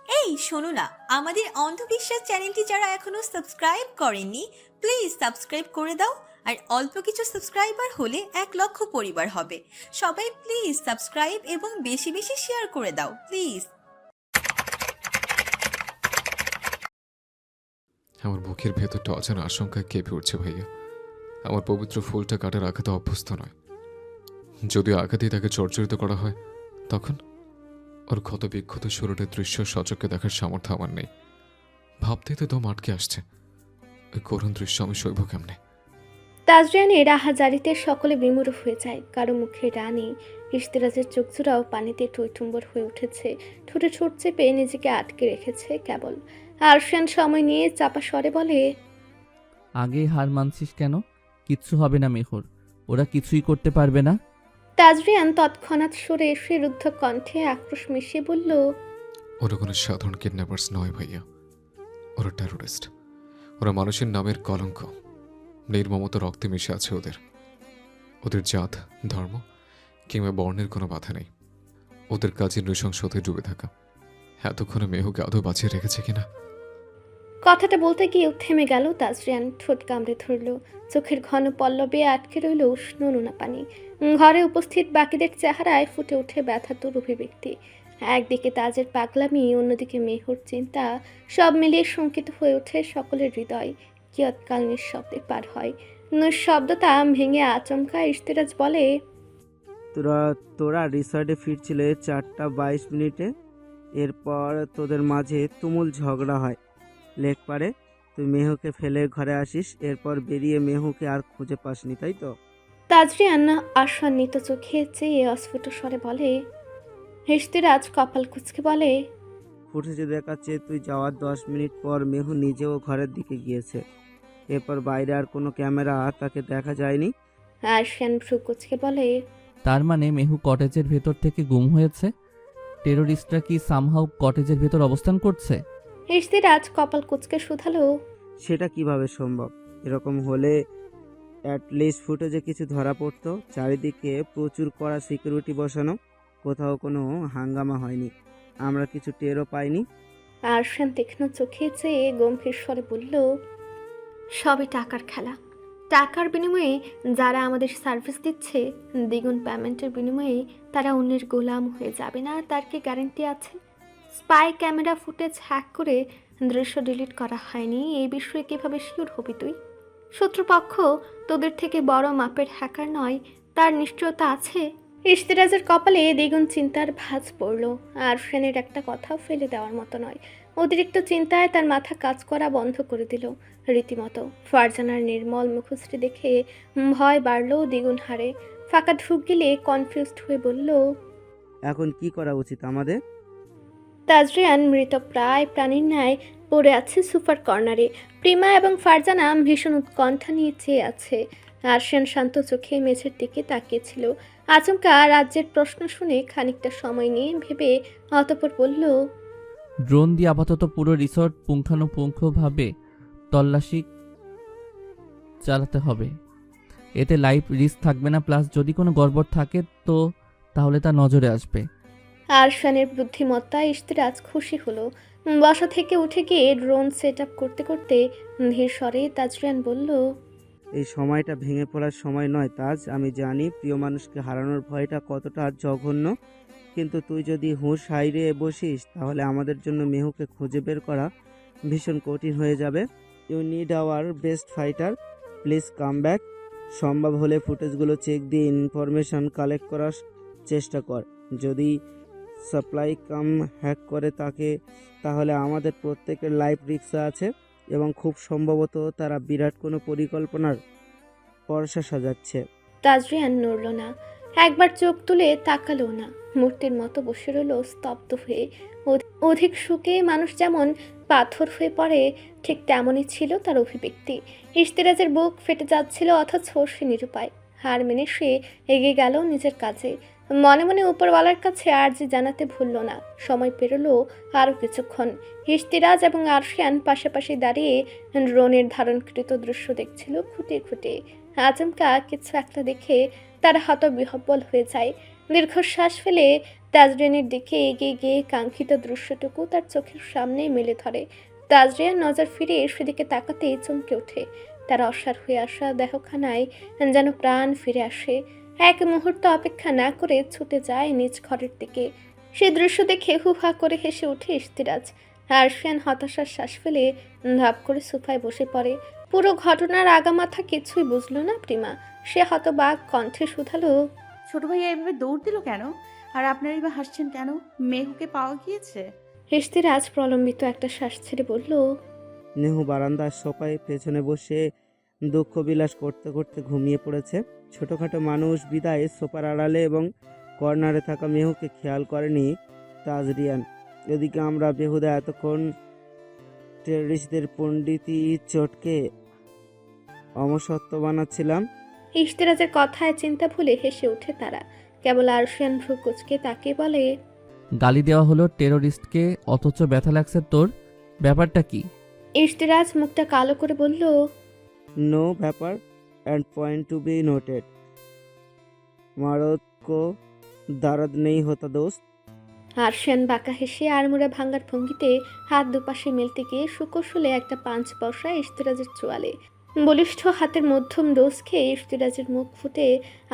এই শোনো না, আমাদের অন্ধবিশ্বাস চ্যানেলটি যারা এখনো সাবস্ক্রাইব করেননি, প্লিজ সাবস্ক্রাইব করে দাও। আর অল্প কিছু সাবস্ক্রাইবার হলে 1 লক্ষ পরিবার হবে। সবাই প্লিজ সাবস্ক্রাইব এবং বেশি বেশি শেয়ার করে দাও প্লিজ। আমার বুকের ভেতরটা অজানা আশঙ্কায় কেঁপে উঠছে ভাইয়া। আমার পবিত্র ফুলটা কাটার আঘাতে অভ্যস্ত নয়। যদিও আঘাতেই তাকে জর্জরিত করা হয়, তখন ওর ক্ষত বিক্ষত শরীরের দৃশ্য সচক্ষে দেখার সামর্থ্য আমার নেই। ভাবতেই তো দম আটকে আসছে, ওই করুণ দৃশ্য আমি সইব কেমনে? তাজরিয়ানের রাহাজারিতে সকলে বিমূঢ় হয়ে যায়। কারো মুখে রানী ইশতেরাজের চোখজোড়াও পানিতে টইটুম্বর হয়ে উঠেছে। ঠোঁটে ঠোঁট চেপে নিজেকে আটকে রেখেছে কেবল। আরশিয়ান সময় নিয়ে চাপা স্বরে বলে, আগেই হার মানছিস কেন? কিচ্ছু হবে না মেহর, ওরা কিছুই করতে পারবে না। তাজরিয়ান তৎক্ষণাৎ সরে এসে রুদ্ধ কণ্ঠে আক্রোশ মিশিয়ে বলল, ওরা কোনো সাধারণ কিডন্যাপার্স নয় ভাইয়া, ওরা টেরোরিস্ট। ওরা মানুষের নামের কলঙ্ক। নির্মমতা রক্তে মিশে আছে ওদের। ওদের জাত, ধর্ম কিংবা বর্ণের কোনো বাধা নেই। ওদের কাজে নৃশংসতে ডুবে থাকা। এতক্ষণে মেহুকে আদৌ বাঁচিয়ে রেখেছে কিনা। কথাটা বলতে গিয়ে থেমে গেল তাজরিয়ান। ঠোঁট কামড়ে ধরল। চোখের ঘন পল্লবে আটকে রইল উষ্ণ নোনা পানি। ঘরে উপস্থিত বাকিদের চেহারায় ফুটে ওঠে ব্যথাতুর অভিব্যক্তি। একদিকে তাজের পাগলামি, অন্যদিকে মেহুর চিন্তা, সব মিলিয়ে শঙ্কিত হয়ে ওঠে সকলের হৃদয়। কিয়ৎকাল নিঃশব্দে পার হয়। নিঃশব্দতা ভেঙে আচমকা ইশতেরাজ বলে, তোরা তোরা রিসর্টে ফিরছিলে 4:22 এরপর তোদের মাঝে তুমুল ঝগড়া হয় লেক পারে। তুই মেহুকে ফেলে ঘরে আসিস, এরপর বেরিয়ে মেহুকে আর খুঁজে পাসনি, তাই তো? তাজরিয়ান আশান্বিত চোখে চেয়ে অস্ফুট স্বরে বলে। ইশতেরাজ কপাল কুঁচকে বলে, ফুটেজে দেখাচ্ছে তুই যাওয়ার 10 মিনিট পর মেহু নিজেও ঘরের দিকে গিয়েছে। এরপর বাইরে আর কোনো ক্যামেরা তাকে দেখা যায়নি। আরশিয়ান ভ্রু কুঁচকে বলে, তার মানে মেহু কটেজের ভেতর থেকে গুম হয়েছে। টেরোরিস্টরা কি সামহাও কটেজের ভেতর অবস্থান করছে? ইশতেরাজ কপাল কুঁচকে শুধালো, সেটা কিভাবে সম্ভব? এরকম হলে অ্যাটলিস্ট ফুটেজে কিছু ধরা পড়তো। চারিদিকে প্রচুর কড়া সিকিউরিটি বসানো, কোথাও কোনো হাঙ্গামা হয়নি, আমরা কিছু টেরও পাইনি। আরশিয়ান তীক্ষ্ণ চোখে চেয়ে গম্ভীর স্বরে বলল, সবই টাকার খেলা। টাকার বিনিময়ে যারা আমাদের সার্ভিস দিচ্ছে, দ্বিগুণ পেমেন্টের বিনিময়ে তারা অন্যের গোলাম হয়ে যাবে না, তার কি গ্যারান্টি আছে? স্পাই ক্যামেরা ফুটেজ হ্যাক করে দৃশ্য ডিলিট করা হয়নি, এই বিষয়ে কিভাবে শিওর হবি তুই? শত্রুপক্ষ তোদের থেকে বড় মাপের হ্যাকার নয়, তার নিশ্চয়তা আছে? ইশতেরাজের কপালে দ্বিগুণ চিন্তার ভাঁজ পড়ল। আর ফ্রেনের একটা কথাও ফেলে দেওয়ার মতো নয়। অতিরিক্ত চিন্তায় তার মাথা কাজ করা বন্ধ করে দিল রীতিমতো। ফারজানার নির্মল মুখশ্রী দেখে ভয় বাড়ল দ্বিগুণ হারে। ফাঁকা ঢুক গেলে কনফিউজড হয়ে বলল, এখন কি করা উচিত আমাদের? তাজরিয়ান মৃত প্রায় প্রাণীর ন্যায় পড়ে আছে সুপার কর্নারে। প্রিমা এবং ফারজানা ভীষণ উৎকণ্ঠা নিয়ে চেয়ে আছে। আরশিয়ান শান্ত চোখে মেঝের দিকে তাকিয়েছিল। আচমকা রাজ্যের প্রশ্ন শুনে খানিকটা সময় নিয়ে ভেবে অতঃপর বলল, ড্রোন দিয়ে আপাতত পুরো রিসর্ট পুঙ্খানুপুঙ্খভাবে তল্লাশি চালাতে হবে। এতে লাইফ রিস্ক থাকবে না, প্লাস যদি কোনো গড়বড় থাকে তো তাহলে তা নজরে আসবে। আরশানের বুদ্ধিমত্তায় ইশতেরাজ খুশি হলো। বসা থেকে উঠে গিয়ে ড্রোন সেট আপ করতে করতে ধীর স্বরে তাজরিয়ান বলল, এই সময়টা ভেঙে পড়ার সময় নয় তাজ। আমি জানি প্রিয় মানুষকে হারানোর ভয়টা কতটা জঘন্য, কিন্তু তুই যদি হুঁশ হারিয়ে বসিস তাহলে আমাদের জন্য মেহুকে খুঁজে বের করা ভীষণ কঠিন হয়ে যাবে। You need our best fighter, please come back. সম্ভব হলে ফুটেজগুলো চেক দিয়ে ইনফরমেশন কালেক্ট করার চেষ্টা কর। যদি সাপ্লাই কাম হ্যাক করে তাহলে আমাদের প্রত্যেকের লাইফ রিস্ক আছে, এবং খুব সম্ভবত তারা বিরাট কোনো পরিকল্পনার পরশা সাজাচ্ছে। তাজরিয়ান নড়ল না, একবার চোখ তুলে তাকালো না। মূর্তির মতো বসে রইল স্তব্ধ হয়ে। অধিক সুখে মানুষ যেমন পাথর হয়ে পড়ে, ঠিক তেমনই ছিল তার অভিব্যক্তি। ইশতেরাজের বুক ফেটে যাচ্ছিল, অথচ সে নিরুপায়। হার মেনে সে এগিয়ে গেল নিজের কাজে। মনে মনে উপরওয়ালার কাছে আর্জি জানাতে ভুলল না। সময় পেরোলো আরও কিছুক্ষণ। ইশতেরাজ এবং আরশিয়ান পাশাপাশি দাঁড়িয়ে ড্রোনের ধারণকৃত দৃশ্য দেখছিল খুঁটে খুঁটে। আচমকা কিছু একটা দেখে তারা হতবিহ্বল হয়ে যায়। দীর্ঘশ্বাস ফেলে তাজরিয়ানের দিকে এগিয়ে গিয়ে কাঙ্ক্ষিত দৃশ্যটুকু তার চোখের সামনেই মেলে ধরে। তাজরিয়ান নজর ফিরে সেদিকে তাকাতেই চমকে ওঠে। তার অসাড় হয়ে আসা দেহখানায় যেন প্রাণ ফিরে আসে। এক মুহূর্ত অপেক্ষা না করে ছুটে যায় নিজ ঘরের দিকে। সে দৃশ্য দেখে হু হা করে হেসে ওঠে ইশতিয়াজ। আরশিয়ান হতাশার শ্বাস ফেলে ধাপ করে সোফায় বসে পড়ে। পুরো ঘটনার আগামাথা কিছুই বুঝল না প্রিমা। সে হতবাক কণ্ঠে শুধালো, ছোট ভাইয়া এভাবে দৌড় দিল কেন? আর আপনারই বা হাসছেন কেন? মেহুকে পাওয়া গিয়েছে? ইশতিয়াজ প্রলম্বিত একটা শ্বাস ছেড়ে বলল, নেহু বারান্দার সোফায় পেছনে বসে দুঃখ বিলাস করতে করতে ঘুমিয়ে পড়েছে। ছোটোখাটো মানুষ বিদায় সোফার আড়ালে এবং কর্নারে থাকা মেহুকে খেয়াল করেনি তাজরিয়ান। এদিকে আমরা বেহুদা এতক্ষণ টেররিস্টদের পণ্ডিতি চটকে অমসত্ব বানাচ্ছিলাম। ইশতিয়াজের কথায় চিন্তা ভুলে হেসে ওঠে তারা। কেবল আরশিয়ান ভ্রু কুচকে তাকে বলে, গালি দেওয়া হলো টেরোরিস্টকে, অথচ ব্যথা লাগছে তোর। ব্যাপারটা কি? ইশতিয়াজ মুখটা কালো করে বলল, নো ব্যাপার and point to be noted. মারদ কো দারদ নেই হতা দোস্ত। আরশিয়ান বাঁকা হেসে আড়মোড়া ভাঙ্গার ভঙ্গিতে হাত দুপাশে মেলতে গিয়ে সুকৌশলে একটা পাঁচ বসায় ইশতিয়াজের চোয়ালে। বলিষ্ঠ হাতের মধ্যম ডোজ খেয়ে ইশতিয়াজের মুখ ফুটে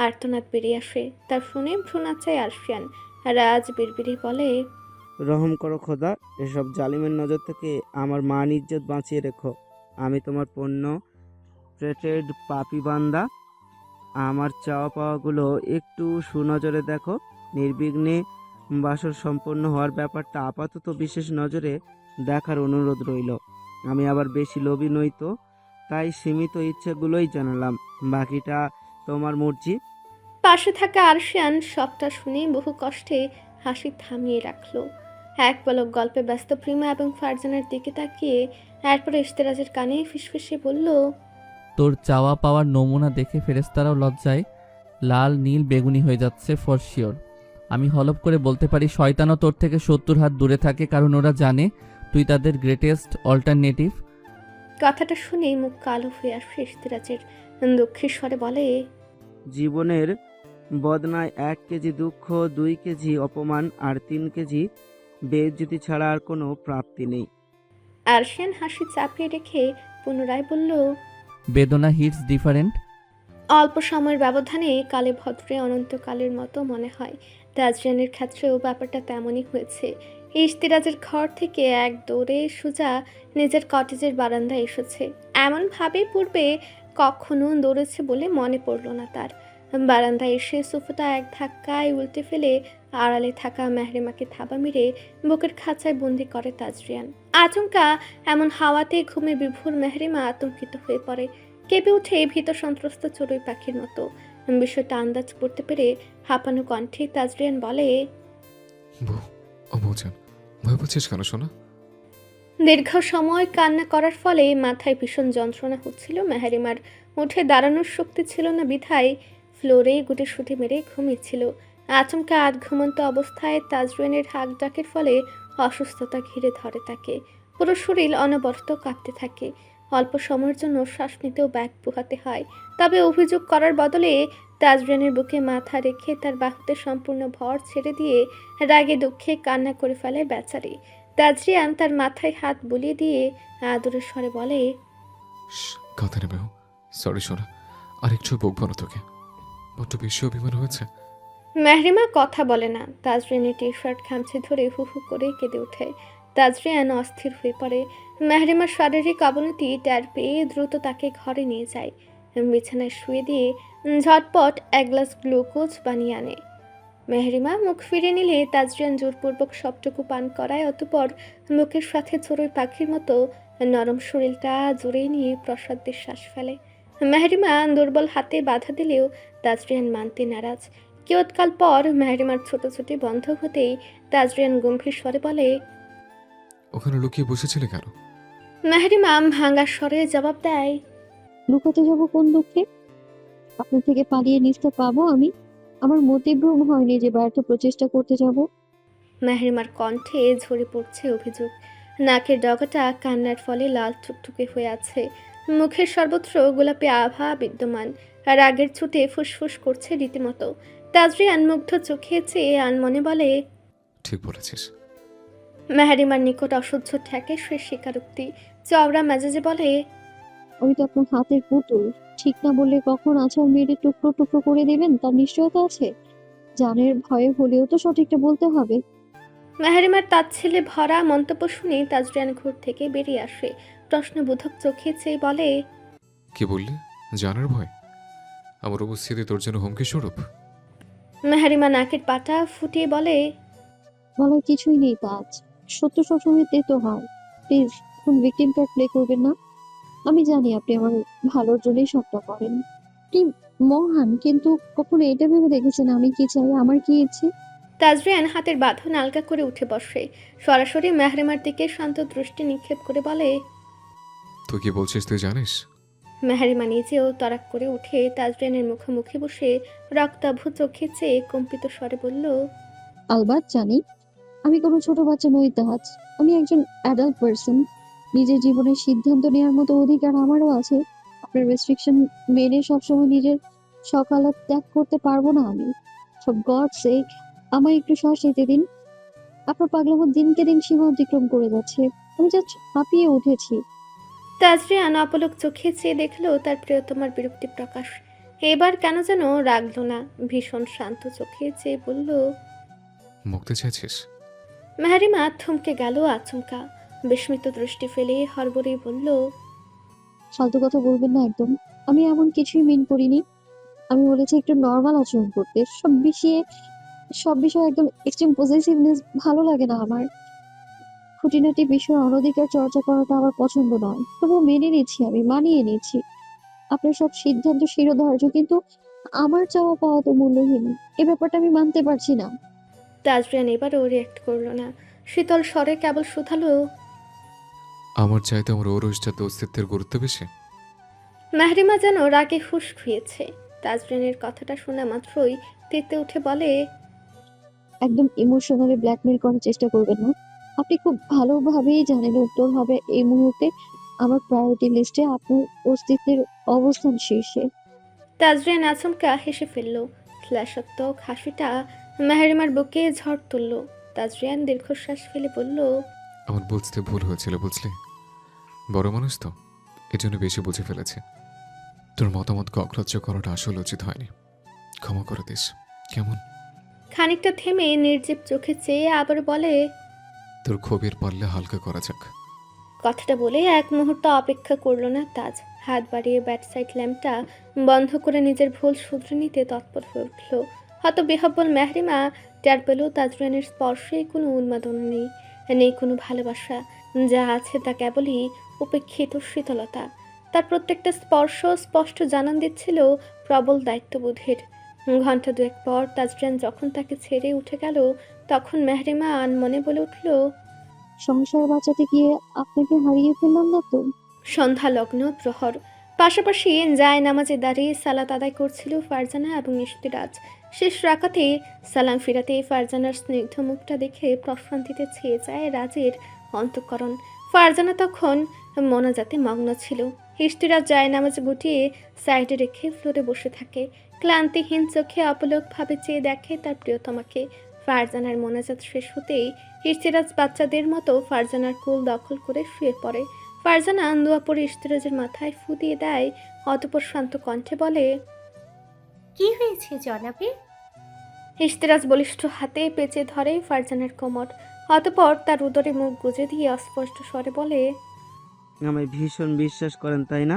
আর্তনাদ বেরিয়ে আসে। তার শুনে ভ্রু নাচায় আরশিয়ান। রাজ বিড়বিড়ি বলে, রহম করো খোদা, এসব জালিমের নজর থেকে আমার মান ইজ্জত বাঁচিয়ে রেখো। আমি তোমার পণ্য ট্রেটেড পাপি বান্দা। আমার চাওয়া পাওয়াগুলো একটু সুনজরে দেখো। নির্বিঘ্নে বাসর সম্পন্ন হওয়ার ব্যাপারটা আপাতত বিশেষ নজরে দেখার অনুরোধ রইল। আমি আবার বেশি লোভী নই তো, তাই সীমিত ইচ্ছেগুলোই জানালাম, বাকিটা তোমার মর্জি। পাশে থাকা আরশিয়ান সবটা শুনে বহু কষ্টে হাসি থামিয়ে রাখলো। এক পলক গল্পে ব্যস্ত প্রিমা এবং ফারজানের দিকে তাকিয়ে এরপরে ইশতিয়াজের কানে ফিসফিসে বলল, তোর চাওয়া পাওয়ার নমুনা দেখে ফেরেশতারাও লজ্জায় লাল নীল বেগুনি হয়ে যাচ্ছে ফর শিওর। আমি হলফ করে বলতে পারি শয়তানও তোর থেকে 70 হাত দূরে থাকে, কারণ ওরা জানে তুই তাদের গ্রেটেস্ট অল্টারনেটিভ। কথাটা শুনে মুখ কালো হয়ে আসে ইশতিয়াজের। দুঃখের স্বরে বলে, জীবনের বদনায় 1 কেজি দুঃখ, 2 কেজি অপমান আর 3 কেজি বেইজ্জতি ছাড়া আর কোনো প্রাপ্তি নেই। আরশিয়ান হাসি চাপিয়ে রেখে পুনরায় বলল, বেদনা হিটস ডিফারেন্ট। অল্প সময়ের ব্যবধানে কালে ভদ্রে অনন্তকালের মতো মনে হয়। তাজরিয়ানের ক্ষেত্রেও ব্যাপারটা তেমনই হয়েছে। ইশতিয়াজের ঘর থেকে এক দৌড়ে সোজা নিজের কটেজের বারান্দায় এসেছে। এমনভাবে পূর্বে কখনো দৌড়েছে বলে মনে পড়ল না তার। বারান্দায় এসে সোফাটা এক ধাক্কায় উল্টে ফেলে আড়ালে থাকা মেহরিমাকে থাবা মেরে বুকের খাঁচায় বন্দি করে তাজরিয়ান। আচমকা এমন হাওয়াতে ঘুমে বিভোর মেহরিমা আতঙ্কিত হয়ে পড়ে। কেঁপে উঠে ভীত সন্ত্রস্ত চড়ুই পাখির মতো। বিষয়টা আন্দাজ করতে পেরে হাঁপানো কণ্ঠে তাজরিয়ান বলে, বউ, ও বউজান, ভয় পাচ্ছিস কেন শোনা? দীর্ঘ সময় কান্না করার ফলে মাথায় ভীষণ যন্ত্রণা হচ্ছিল মেহরিমার। উঠে দাঁড়ানোর শক্তি ছিল না বিধায় ফ্লোরে গুটিসুটি মেরে ঘুমিয়েছিল। আচমকা আধ ঘুমন্ত অবস্থায় তাজরিয়ানের হাঁক ডাকের ফলে অসুস্থতা ঘিরে ধরে তাকে। পুরো শরীর অনবরত কাঁপতে থাকে। অল্প সময়ের জন্য শ্বাস নিতেও ব্যাগ পোহাতে হয়। তবে অভিযোগ করার বদলে তাজরিয়ানের বুকে মাথা রেখে তার বাহুতে সম্পূর্ণ ভর ছেড়ে দিয়ে রাগে দুঃখে কান্না করে ফেলে বেচারি। তাজরিয়ান তার মাথায় হাত বুলিয়ে দিয়ে আদরের স্বরে বলে, কথা নেবে। সরি সোনা, আর একটু বকবো না তোকে, বড্ড বেশি অভিমান হয়েছে। মেহরিমা কথা বলে না। তাজরিয়ানের টি শার্ট খামচে ধরে হু হু করে কেঁদে ওঠে। তাজরিয়ান অস্থির হয়ে পড়ে। মেহরিমার শারীরিক অবনতি টের পেয়ে দ্রুত তাকে ঘরে নিয়ে যায়। বিছানায় শুয়ে দিয়ে ঝটপট এক গ্লাস গ্লুকোজ বানিয়ে আনে। মেহরিমা মুখ ফিরে নিলে তাজরিয়ান জোরপূর্বক সবটুকু পান করায়, অতঃপর মুখের সাথে চড়ুই পাখির মতো নরম শরীরটা জুড়ে নিয়ে প্রসাদের শ্বাস ফেলে। মেহরিমা দুর্বল হাতে বাধা দিলেও তাজরিয়ান মানতে নারাজ। কিয়ৎকাল পর মেহরিমার ছোটাছুটি বন্ধ হতেই তাজরিয়ান গম্ভীর স্বরে বলে, ওখানে লুকিয়ে বসেছিলে কেন? মেহরিমা ভাঙা স্বরে জবাব দেয়, লুকাতে যাব কোন দুঃখে? আপনার থেকে পালিয়ে নিস্তার পাবো আমি? আমার মতিভ্রম হয়নি যে ব্যর্থ প্রচেষ্টা করতে যাব। মেহরিমার কণ্ঠে ঝরে পড়ছে অভিযোগ। নাকের ডগাটা কান্নার ফলে লাল টুকটুকে হয়ে আছে। মুখের সর্বত্র গোলাপি আভা বিদ্যমান। রাগের ছুটে ফুসফুস করছে রীতিমতো। তাজরিয়ান মুগ্ধ চোখে চেয়ে আনমনে বলে। ঠিক বলেছিস। মেহারিমার নিকট অসহ্য ঠেকে সে স্বীকারোক্তি। চওড়া মেজাজে বলে, আমি তো আপনার হাতের পুতুল। ঠিক না বললে কখন আছাড় মেরে টুকরো টুকরো করে দেবেন তার নিশ্চয়তা আছে? জানের ভয়ে হলেও তো সঠিকটা বলতে হবে। মেহারিমার তাচ্ছিল্যে ভরা মন্তব্য শুনে তাজরিয়ান ঘর থেকে বেরিয়ে আসে। প্রশ্নবোধক চোখে চেয়ে বলে, কি বললি? জানার ভয়? আমার উপস্থিতি তোর জন্য হুমকি স্বরূপ? মেহারিমা নাকের পাটা ফুটিয়ে বলে, বলার কিছুই নেই তাজ। সত্য সবসময় তেতো হয়। প্লিজ এখন ভিকটিম কার্ড প্লে করবেন না। আমি জানি আপনি আমার ভালোর জন্যই সবটা করেন। আপনি মহান, কিন্তু কখনো এটা ভেবে দেখেছেন আমি কি চাই, আমার কি ইচ্ছে? তাজরিয়ান হাতের বাঁধন আলগা করে উঠে বসে। সরাসরি মেহরিমার দিকে শান্ত দৃষ্টি নিক্ষেপ করে বলে। তুই কি বলছিস তুই জানিস? মেহরিমা নিজেও তড়াক করে উঠে তাজরিয়ানের মুখোমুখি বসে রক্তাভ চোখে চেয়ে কম্পিত স্বরে বলল, আলবাত জানি। আমি কোনো ছোট বাচ্চা নই তাজ। আমি একজন অ্যাডাল্ট পার্সন। নিজের জীবনের সিদ্ধান্ত নেওয়ার মতো অধিকার আমারও আছে। আপনার রেস্ট্রিকশন মেনে সবসময় নিজের সকালাত ত্যাগ করতে পারবো না আমি। ফর গড সেক, আমায় একটু শ্বাস নিতে দিন। আপনার পাগলামো দিনকে দিন সীমা অতিক্রম করে যাচ্ছে। আমি জাস্ট হাঁপিয়ে উঠেছি। তাজরিয়ান অপলক চোখে চেয়ে দেখলো তার প্রিয়তমার বিরক্তি প্রকাশ। এবার কেন যেন রাগলো না, ভীষণ শান্ত চোখে চেয়ে বলল। মুক্তি চাইছিস? মেহরিমা থমকে গেল আচমকা। বিস্মিত দৃষ্টি ফেলে হড়বড়িয়ে বলল, ফালতু কথা বলবেন না একদম। আমি এমন কিছুই মিন করিনি। আমি বলেছি একটু নর্মাল আচরণ করতে। সব বিষয়ে একদম এক্সট্রিম পজেসিভনেস ভালো লাগে না আমার। খুঁটিনাটি বিষয়ে অনধিকার চর্চা করাটা আমার পছন্দ নয়। তবুও মেনে নিচ্ছি, আমি মানিয়ে নিচ্ছি। আপনার সব সিদ্ধান্ত শিরোধার্য, কিন্তু আমার চাওয়া পাওয়া তো মূল্যহীন। এ ব্যাপারটা আমি মানতে পারছি না। তাজরিয়ান এবারও রিয়াক্ট করলো না। শীতল স্বরে কেবল শুধালো, আমার চাইতে আমার ঔরসজাত অস্তিত্বের গুরুত্ব বেশি? মেহরিমা যেন রাগে হুঁশ খুঁয়েছে। তাজরিয়ানের কথাটা শোনা মাত্রই তেতে উঠে বলে, একদম ইমোশনালি ব্ল্যাকমেল করার চেষ্টা করবেন না। আপনি খুব ভালোভাবেই জানেন উত্তর হবে এই মুহূর্তে আমার প্রায়োরিটি লিস্টে আপনার অস্তিত্বের অবস্থান শীর্ষে। তাজরিয়ান আচমকা হেসে ফেলল। শ্লেষাত্মক হাসিটা মেহরিমার বুকে ঝড় তুলল। তাজরিয়ান দীর্ঘশ্বাস ফেলে বলল, আমার বুঝতে ভুল হয়েছিল বুঝলি। বড় মানুষ তো, এজন্য বেশি বুঝে ফেলেছে। তোর মতামতকে অগ্রাহ্য করাটা আসলে উচিত হয়নি। ক্ষমা করে দিস কেমন? খানিকটা থেমে নির্জীব চোখে চেয়ে আবার বলে, তোর ক্ষোভের পারলে হালকা করা যাক। কথাটা বলে এক মুহূর্ত অপেক্ষা করলো না তাজ। হাত বাড়িয়ে ব্যাটসাইড ল্যাম্পটা বন্ধ করে নিজের ভুল শুধরে নিতে তৎপর হয়ে উঠল। হয়তো বেহব্বল মেহরিমা টের পেল তাজরিয়ানের স্পর্শে কোনো উন্মাদনা নেই, নেই কোনো ভালোবাসা। যা আছে তা কেবলই উপেক্ষিত শীতলতা। তার প্রত্যেকটা স্পর্শ স্পষ্ট জানান দিচ্ছিল প্রবল দায়িত্ববোধের। ঘন্টা দুয়েক পর তাজরিয়ান যখন তাকে ছেড়ে উঠে গেল, তখন মেহরিমা আনমনে বলে উঠল, সংসার বাঁচাতে গিয়ে আপনাকে হারিয়ে ফেললাম না তো? সন্ধ্যা লগ্ন প্রহর। পাশাপাশি যায় নামাজে দাঁড়িয়ে সালাত আদায় করছিল ফারজানা এবং ইশতিরাজ। শেষ রাকাতে সালাম ফিরাতে ফারজানার স্নিগ্ধ মুখটা দেখে প্রশান্তিতে ছেয়ে যায় রাজের অন্তঃকরণ। ফারজানা তখন মোনাজাতে মগ্ন ছিল। ইশতিরাজ যায় নামাজ গুটিয়ে সাইডে রেখে ফ্লোরে বসে থাকে। ক্লান্তিহীন চোখে অপলকভাবে চেয়ে দেখে তার প্রিয়তমাকে। ফারজানার মোনাজাত শেষ হতেই ইশতিরাজ বাচ্চাদের মতো ফারজানার কোল দখল করে শুয়ে পড়ে। ফারজানা দোয়া পড়ে ইশতিরাজের মাথায় ফু দিয়ে দেয়। অতঃপর শান্ত কণ্ঠে বলে, কি হয়েছে জনাবে? ইশতিরাজ বলিষ্ঠ হাতে পেঁচে ধরে ফারজানার কোমর। অতঃপর তার উদরে মুখ গুজে দিয়ে অস্পষ্ট স্বরে বলে, আমায় ভীষণ বিশ্বাস করেন তাই না?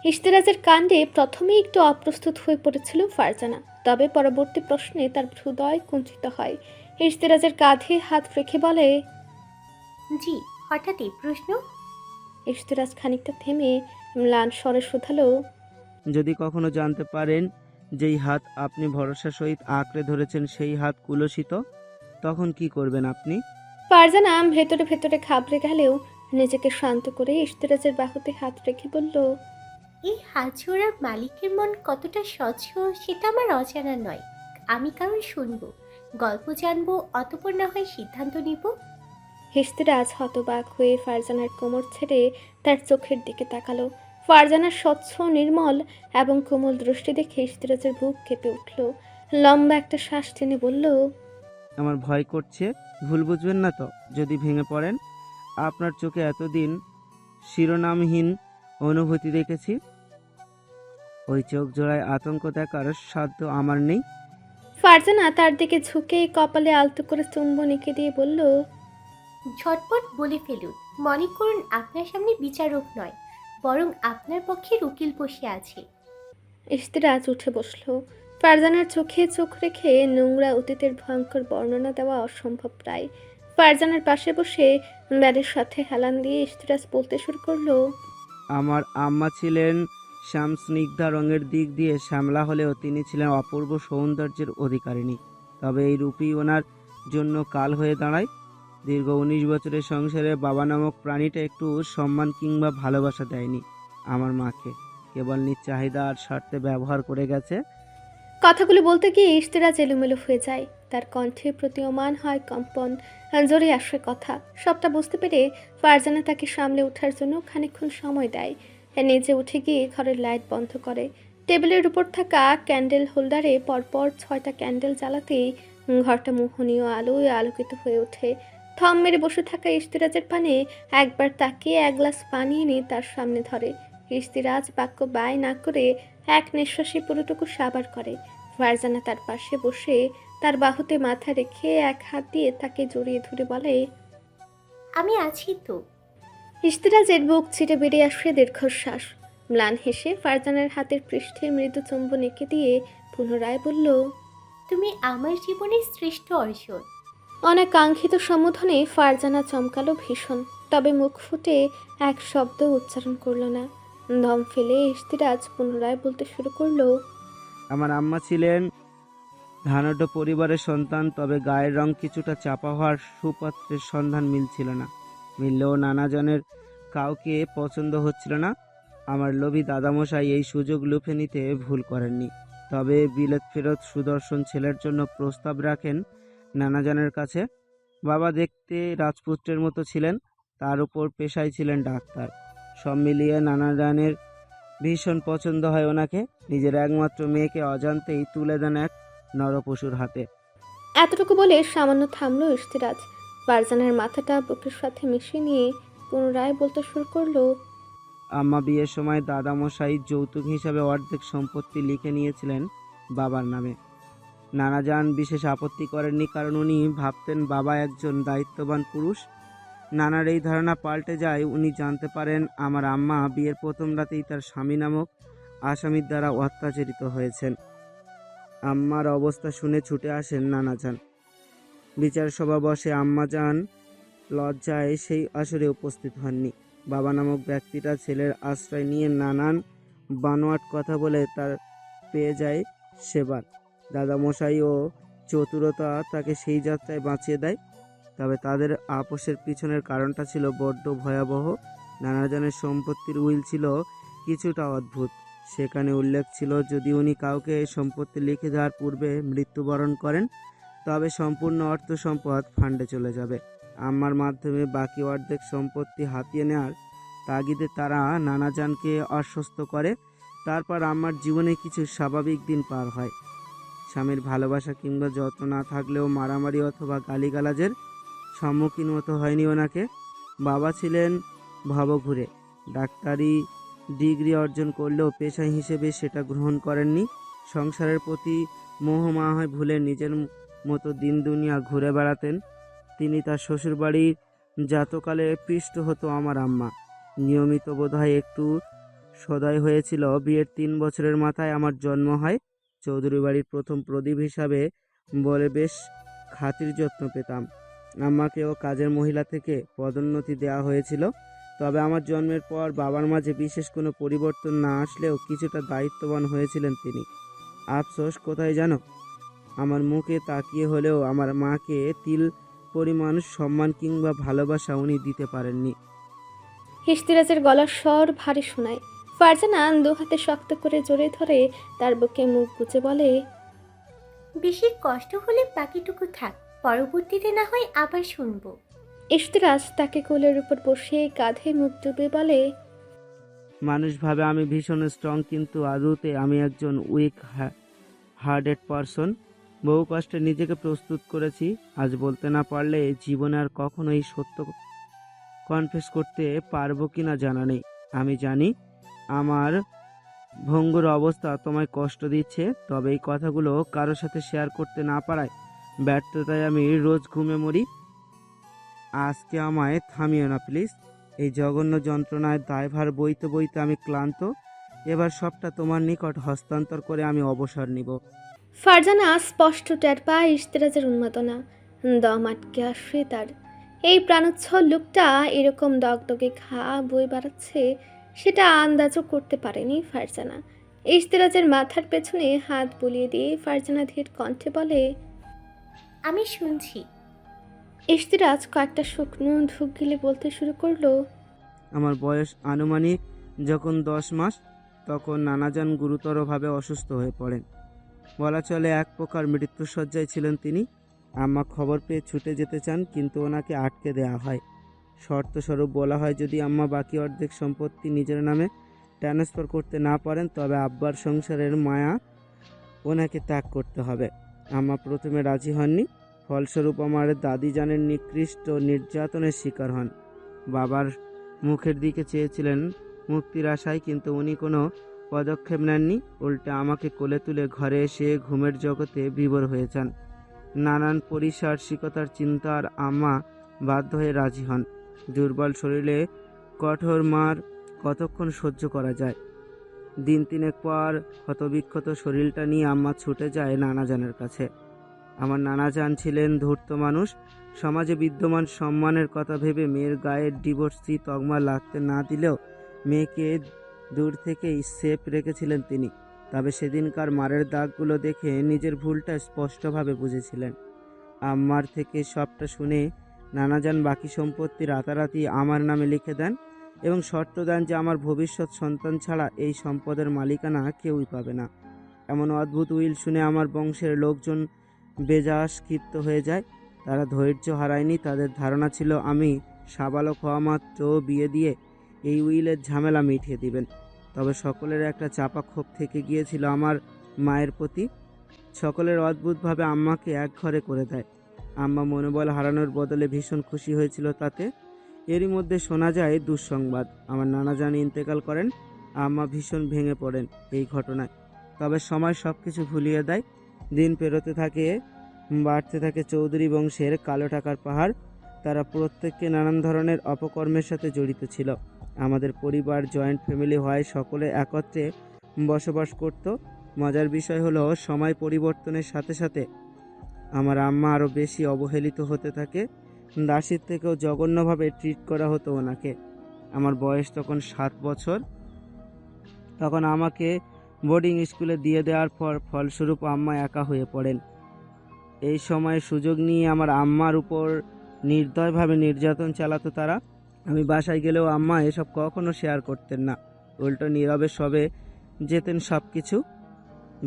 ইশতিরাজের কাণ্ডে প্রথমে একটু অপ্রস্তুত হয়ে পড়েছিল ফারজানা, তবে পরবর্তী প্রশ্নে তার হৃদয় কুঞ্চিত হয়। ইশতিরাজের কাঁধে হাত রেখে বলে, জি, হঠাৎ এই প্রশ্ন? ইশতিরাজ খানিকটা থেমে ম্লান স্বরে শুধালো, যদি কখনো জানতে পারেন যেই হাত আপনি ভরসা সহিত আঁকড়ে ধরেছেন সেই হাত কুলসিত, তখন কি করবেন আপনি? ফারজানা ভেতরে ভেতরে ঘাবড়ে গেলেও নিজেকে শান্ত করে ইশতিরাজের বাহুতে হাত রেখে বলল, এই হাজোড়ার মালিকের মন কতটা স্বচ্ছ সেটা আমার অজানা নয়। আমি কারণ শুনবো, গল্প জানবো, অতপর না হয় সিদ্ধান্ত নিব। ইশতিরাজ হতবাক হয়ে ফারজানার কোমর ছেড়ে তার চোখের দিকে তাকালো। ফারজানার স্বচ্ছ নির্মল এবং কোমল দৃষ্টি দেখে ইশতিরাজের বুক কেঁপে উঠল। লম্বা একটা শ্বাস টেনে বলল, আমার ভয় করছে, ভুল বুঝবেন না তো যদি ভেঙে পড়েন। আপনার চোখে এতদিন শিরোনামহীন অনুভূতি দেখেছি, ওই চোখ জোড়ায় আতঙ্ক দেখার সাধ্য আমার নেই। ফারজানা তার দিকে ঝুঁকে কপালে আলতো করে চুম্বন এঁকে দিয়ে বলল, ঝটপট বলে ফেলুন। মনে করুন আপনার সামনে বিচারক নয়, বরং আপনার পক্ষে উকিল বসে আছে। ইশতেরাজ উঠে বসলো। ফারজানার চোখে চোখ রেখে নোংরা অতীতের ভয়ঙ্কর বর্ণনা দেওয়া অসম্ভব প্রায়। ফারজানার পাশে বসে ব্যারের সাথে হেলান দিয়ে ইশতেরাজ বলতে শুরু করলো, আমার আম্মা ছিলেন শ্যামস্নিগ্ধা রঙের দিক দিয়ে শ্যামলা হলেও তিনি ছিলেন অপূর্ব সৌন্দর্যের অধিকারিণী। তবে এই রূপই ওনার জন্য কাল হয়ে দাঁড়ায়। দীর্ঘ 19 বছরের সংসারে বাবা নামক প্রাণীটা একটু সম্মান কিংবা ভালোবাসা দেয়নি আমার মাকে, কেবল নিজ চাহিদা আর স্বার্থে ব্যবহার করে গেছে। কথাগুলো বলতে গিয়ে ইশতেরাজ এলোমেলো হয়ে যায়। তার কণ্ঠে প্রতীয়মান হয় কম্পন, জোরে আসে কথা। সবটা বুঝতে পেরে ফারজানা তাকে সামলে ওঠার জন্য খানিকক্ষণ সময় দেয়। নিজে উঠে গিয়ে ঘরের লাইট বন্ধ করে। টেবিলের উপর থাকা ক্যান্ডেল হোল্ডারে পরপর 6টা ক্যান্ডেল জ্বালাতেই ঘরটা মোহনীয় আলোয় আলোকিত হয়ে ওঠে। থম মেরে বসে থাকা ইশতেরাজের পানে একবার তাকিয়ে এক গ্লাস পানি এনে তার সামনে ধরে। ইশতেরাজ বাক্য ব্যয় না করে এক নিঃশ্বাসে পুরোটুকু সাবার করে। ফারজানা তার পাশে বসে তার বাহুতে মাথা রেখে এক হাত দিয়ে তাকে জড়িয়ে ধরে বলে, আমি আছি তো। ইশতেরাজের বুক ছিটে বেরিয়ে আসে দীর্ঘশ্বাস। ম্লান হেসে ফারজানার হাতের পৃষ্ঠে মৃদু চুম্বন এঁকে দিয়ে পুনরায় বলল, তুমি আমার জীবনের শ্রেষ্ঠ অর্জন। অনেক কাঙ্ক্ষিত সম্বোধনে ফারজানা চমকালো ভীষণ, তবে মুখ ফুটে এক শব্দ উচ্চারণ করল না। দম ফেলে ইশতেরাজ পুনরায় বলতে শুরু করলো, আমার আম্মা ছিলেন ধানড পরিবারের সন্তান, তবে গায়ের রং কিছুটা চাপা হওয়ার সুপাত্রের সন্ধান মিলছিল না। মিললেও নানাজনের কাউকে পছন্দ হচ্ছিল না। আমার লোভী দাদামশাই এই সুযোগ লুফে নিতে ভুল করেননি। তবে বিলেত ফেরত সুদর্শন ছেলের জন্য প্রস্তাব রাখেন নানাজনের কাছে। বাবা দেখতে রাজপুত্রের মতো ছিলেন, তার উপর পেশায় ছিলেন ডাক্তার। সব মিলিয়ে নানাজানের ভীষণ পছন্দ হয় ওনাকে। নিজের একমাত্র মেয়েকে অজান্তেই তুলে দেন এক নরপশুর হাতে। এতটুকু বলে সামান্য থামলো ইশতেরাজ। ফারজানার মাথাটা বুকের সাথে মিশিয়ে নিয়ে পুনরায় বলতে শুরু করলো, আম্মা বিয়ের সময় দাদামশাই যৌতুক হিসাবে অর্ধেক সম্পত্তি লিখে নিয়েছিলেন বাবার নামে। নানাজান বিশেষ আপত্তি করেননি, কারণ উনি ভাবতেন বাবা একজন দায়িত্ববান পুরুষ। নানার এই ধারণা পাল্টে যায় উনি জানতে পারেন আমার আম্মা বিয়ের প্রথম রাতেই তার স্বামী নামক আসামির দ্বারা অত্যাচারিত হয়েছেন। আম্মার অবস্থা শুনে ছুটে আসেন নানাজান। বিচার সভা বসে, আম্মাজান লজ্জায় সেই আসরে উপস্থিত হননি। বাবা নামক ব্যক্তিটা ছেলের আশ্রয় নিয়ে নানান বানোয়াট কথা বলে তার পেয়ে যায় সেবার। দাদামশাই ও চতুরতা তাকে সেই যাত্রায় বাঁচিয়ে দেয়। তবে তাদের আপোষের পিছনের কারণটা ছিল বড্ড ভয়াবহ। নানাজনের সম্পত্তির উইল ছিল কিছুটা অদ্ভুত। সেখানে উল্লেখ ছিল যদি উনি কাউকে সম্পত্তি লিখে দেওয়ার পূর্বে মৃত্যুবরণ করেন, তবে সম্পূর্ণ অর্থ সম্পদ ফান্ডে চলে যাবে। আম্মার মাধ্যমে বাকি অর্ধেক সম্পত্তি হাতিয়ে নেওয়ার তাগিদে তারা নানাজানকে আশ্বস্ত করে। তারপর আম্মার জীবনে কিছু স্বাভাবিক দিন পার হয়। স্বামীর ভালোবাসা কিংবা যত্ন না থাকলেও মারামারি অথবা গালিগালাজের সম্মুখীন হতে হয়নি ওনাকে। বাবা ছিলেন ভবঘুরে, ডাক্তারি ডিগ্রি অর্জন করলেও পেশা হিসেবে সেটা গ্রহণ করেননি। সংসারের প্রতি মোহমায়ায় ভুলে নিজের মতো দিন দুনিয়া ঘুরে বেড়াতেন তিনি। তার শ্বশুরবাড়ির জাতকালে পৃষ্ঠ হতো আমার আম্মা। নিয়মিত বোধহয় একটু সদয় হয়েছিল। বিয়ের 3 বছরের মাথায় আমার জন্ম হয়। চৌধুরী বাড়ির প্রথম প্রদীপ হিসাবে বলে বেশ খাতির যত্ন পেতাম। আম্মাকেও কাজের মহিলা থেকে পদোন্নতি দেওয়া হয়েছিল। তবে আমার জন্মের পর বাবার মাঝে বিশেষ কোনো পরিবর্তন না আসলেও কিছুটা দায়িত্ববান হয়েছিলেন তিনি। আফসোস কোথায় জানো, আমার মুখে তাকিয়ে হলেও আমার মাকে তিল পরিমাণ সম্মান কিংবা ভালোবাসা উনি দিতে পারেননি। ইশতেরাজের গলার স্বর ভারী শোনায়। ফারজানা 2 হাতে শক্ত করে জড়িয়ে ধরে তার বুকে মুখ গুজে বলে, বেশি কষ্ট হলে বাকিটুকু থাক, পরবর্তীতে না হয় আবার শুনবো। ইশতেরাজ তাকে কোলের উপর বসিয়ে কাঁধে মুখ ডুবে বলে, মানুষ ভাবে আমি ভীষণ স্ট্রং, কিন্তু আদৌতে আমি একজন উইক হার্টেড পারসন। বহু কষ্টে নিজেকে প্রস্তুত করেছি। আজ বলতে না পারলে জীবনে আর কখনো এই সত্য কনফেস করতে পারবো কিনা জানা নেই। আমি জানি আমার ভঙ্গুর অবস্থা তোমায় কষ্ট দিচ্ছে, তবে এই কথাগুলো কারোর সাথে শেয়ার করতে না পারায় ব্যর্থতায় আমি রোজ ঘুমে মরি। আজকে আমায় থামিও না প্লিজ। এই জঘন্য যন্ত্রণায় দায়ভার বইতে বইতে আমি ক্লান্ত। এবার সবটা তোমার নিকট হস্তান্তর করে আমি অবসর নিব। ফারজানা স্পষ্ট টের পায় ইশতেরাজের উন্মাদনা। দম আটকে আসে তার। এই প্রাণোচ্ছল লোকটা এরকম দগদগে ঘা বই বাড়াচ্ছে সেটা আন্দাজও করতে পারেনি ফারজানা। ইশতেরাজের মাথার পেছনে হাত বুলিয়ে দিয়ে ফারজানা ধীর কণ্ঠে বলে, আমি শুনছি। ইশতেরাজ কয়েকটা শুকনো ঢুক গিলে বলতে শুরু করলো, আমার বয়স আনুমানিক যখন 10 মাস, তখন নানাজান গুরুতরভাবে অসুস্থ হয়ে পড়েন। বলা চলে এক প্রকার মৃত্যুশয্যায় ছিলেন তিনি। আম্মা খবর পেয়ে ছুটে যেতে চান, কিন্তু ওনাকে আটকে দেওয়া হয়। শর্তস্বরূপ বলা হয়, যদি আম্মা বাকি অর্ধেক সম্পত্তি নিজের নামে ট্রান্সফার করতে না পারেন তবে আব্বার সংসারের মায়া ওনাকে ত্যাগ করতে হবে। আম্মা প্রথমে রাজি হননি। ফলস্বরূপ আমার দাদি জানের নিকৃষ্ট নির্যাতনের শিকার হন। বাবার মুখের দিকে চেয়েছিলেন মুক্তির আশায়, কিন্তু উনি কোনো পদক্ষেপ নেননি। উল্টে আমাকে কোলে তুলে ঘরে এসে ঘুমের জগতে বিভোর হয়ে যান। নানান পরিসারসিকতার চিন্তার আম্মা বাধ্য হয়ে রাজি হন। দুর্বল শরীরে কঠোর মার কতক্ষণ সহ্য করা যায়। দিন তিনেক পর ক্ষতবিক্ষত শরীরটা নিয়ে আম্মা ছুটে যায় নানাজানের কাছে। আমার নানাজান ছিলেন ধূর্ত মানুষ। সমাজে বিদ্যমান সম্মানের কথা ভেবে মেয়ের গায়ে ডিভোর্সি তকমা লাগতে না দিলেও মেয়েকে দূর থেকেই সেফ রেখেছিলেন তিনি। তবে সেদিনকার মারের দাগগুলো দেখে নিজের ভুলটা স্পষ্টভাবে বুঝেছিলেন। আম্মার থেকে সবটা শুনে নানাজান বাকি সম্পত্তি রাতারাতি আমার নামে লিখে দেন এবং শর্ত দেন যে আমার ভবিষ্যৎ সন্তান ছাড়া এই সম্পদের মালিকানা কেউই পাবে না। এমন অদ্ভুত উইল শুনে আমার বংশের লোকজন বেজাস ক্ষিপ্ত হয়ে যায়। তারা ধৈর্য হারায়নি। তাদের ধারণা ছিল আমি সাবালক হওয়া মাত্র বিয়ে দিয়ে এই উইলের ঝামেলা মিটিয়ে দিবেন। তবে সকলের একটা চাপা ক্ষোভ থেকে গিয়েছিল আমার মায়ের প্রতি। সকলের অদ্ভুতভাবে আম্মাকে এক ঘরে করে দেয়। আম্মা মনোবল হারানোর বদলে ভীষণ খুশি হয়েছিল তাতে। এরই মধ্যে শোনা যায় দুঃসংবাদ, আমার নানাজান ইন্তেকাল করেন। আম্মা ভীষণ ভেঙে পড়েন এই ঘটনায়। তবে সময় সব কিছু ভুলিয়ে দেয়। দিন পেরোতে থাকে, বাড়তে থাকে চৌধুরী বংশের কালো টাকার পাহাড়। তারা প্রত্যেককে নানান ধরনের অপকর্মের সাথে জড়িত ছিল। আমাদের পরিবার জয়েন্ট ফ্যামিলি হওয়ায় সকলে একত্রে বসবাস করত। মজার বিষয় হলো, সময় পরিবর্তনের সাথে সাথে আমার আম্মা আরও বেশি অবহেলিত হতে থাকে। দাসীর থেকেও জঘন্যভাবে ট্রিট করা হতো ওনাকে। আমার বয়স তখন 7 বছর। তখন আমাকে বোর্ডিং স্কুলে দিয়ে দেওয়ার পর ফলস্বরূপ আম্মা একা হয়ে পড়েন। এই সময় সুযোগ নিয়ে আমার আম্মার উপর নির্দয়ভাবে নির্যাতন চালাতো তারা। আমি বাসায় গেলেও আম্মা এসব কখনো শেয়ার করতেন না। উল্টো নীরবে সবে যেতেন সব কিছু।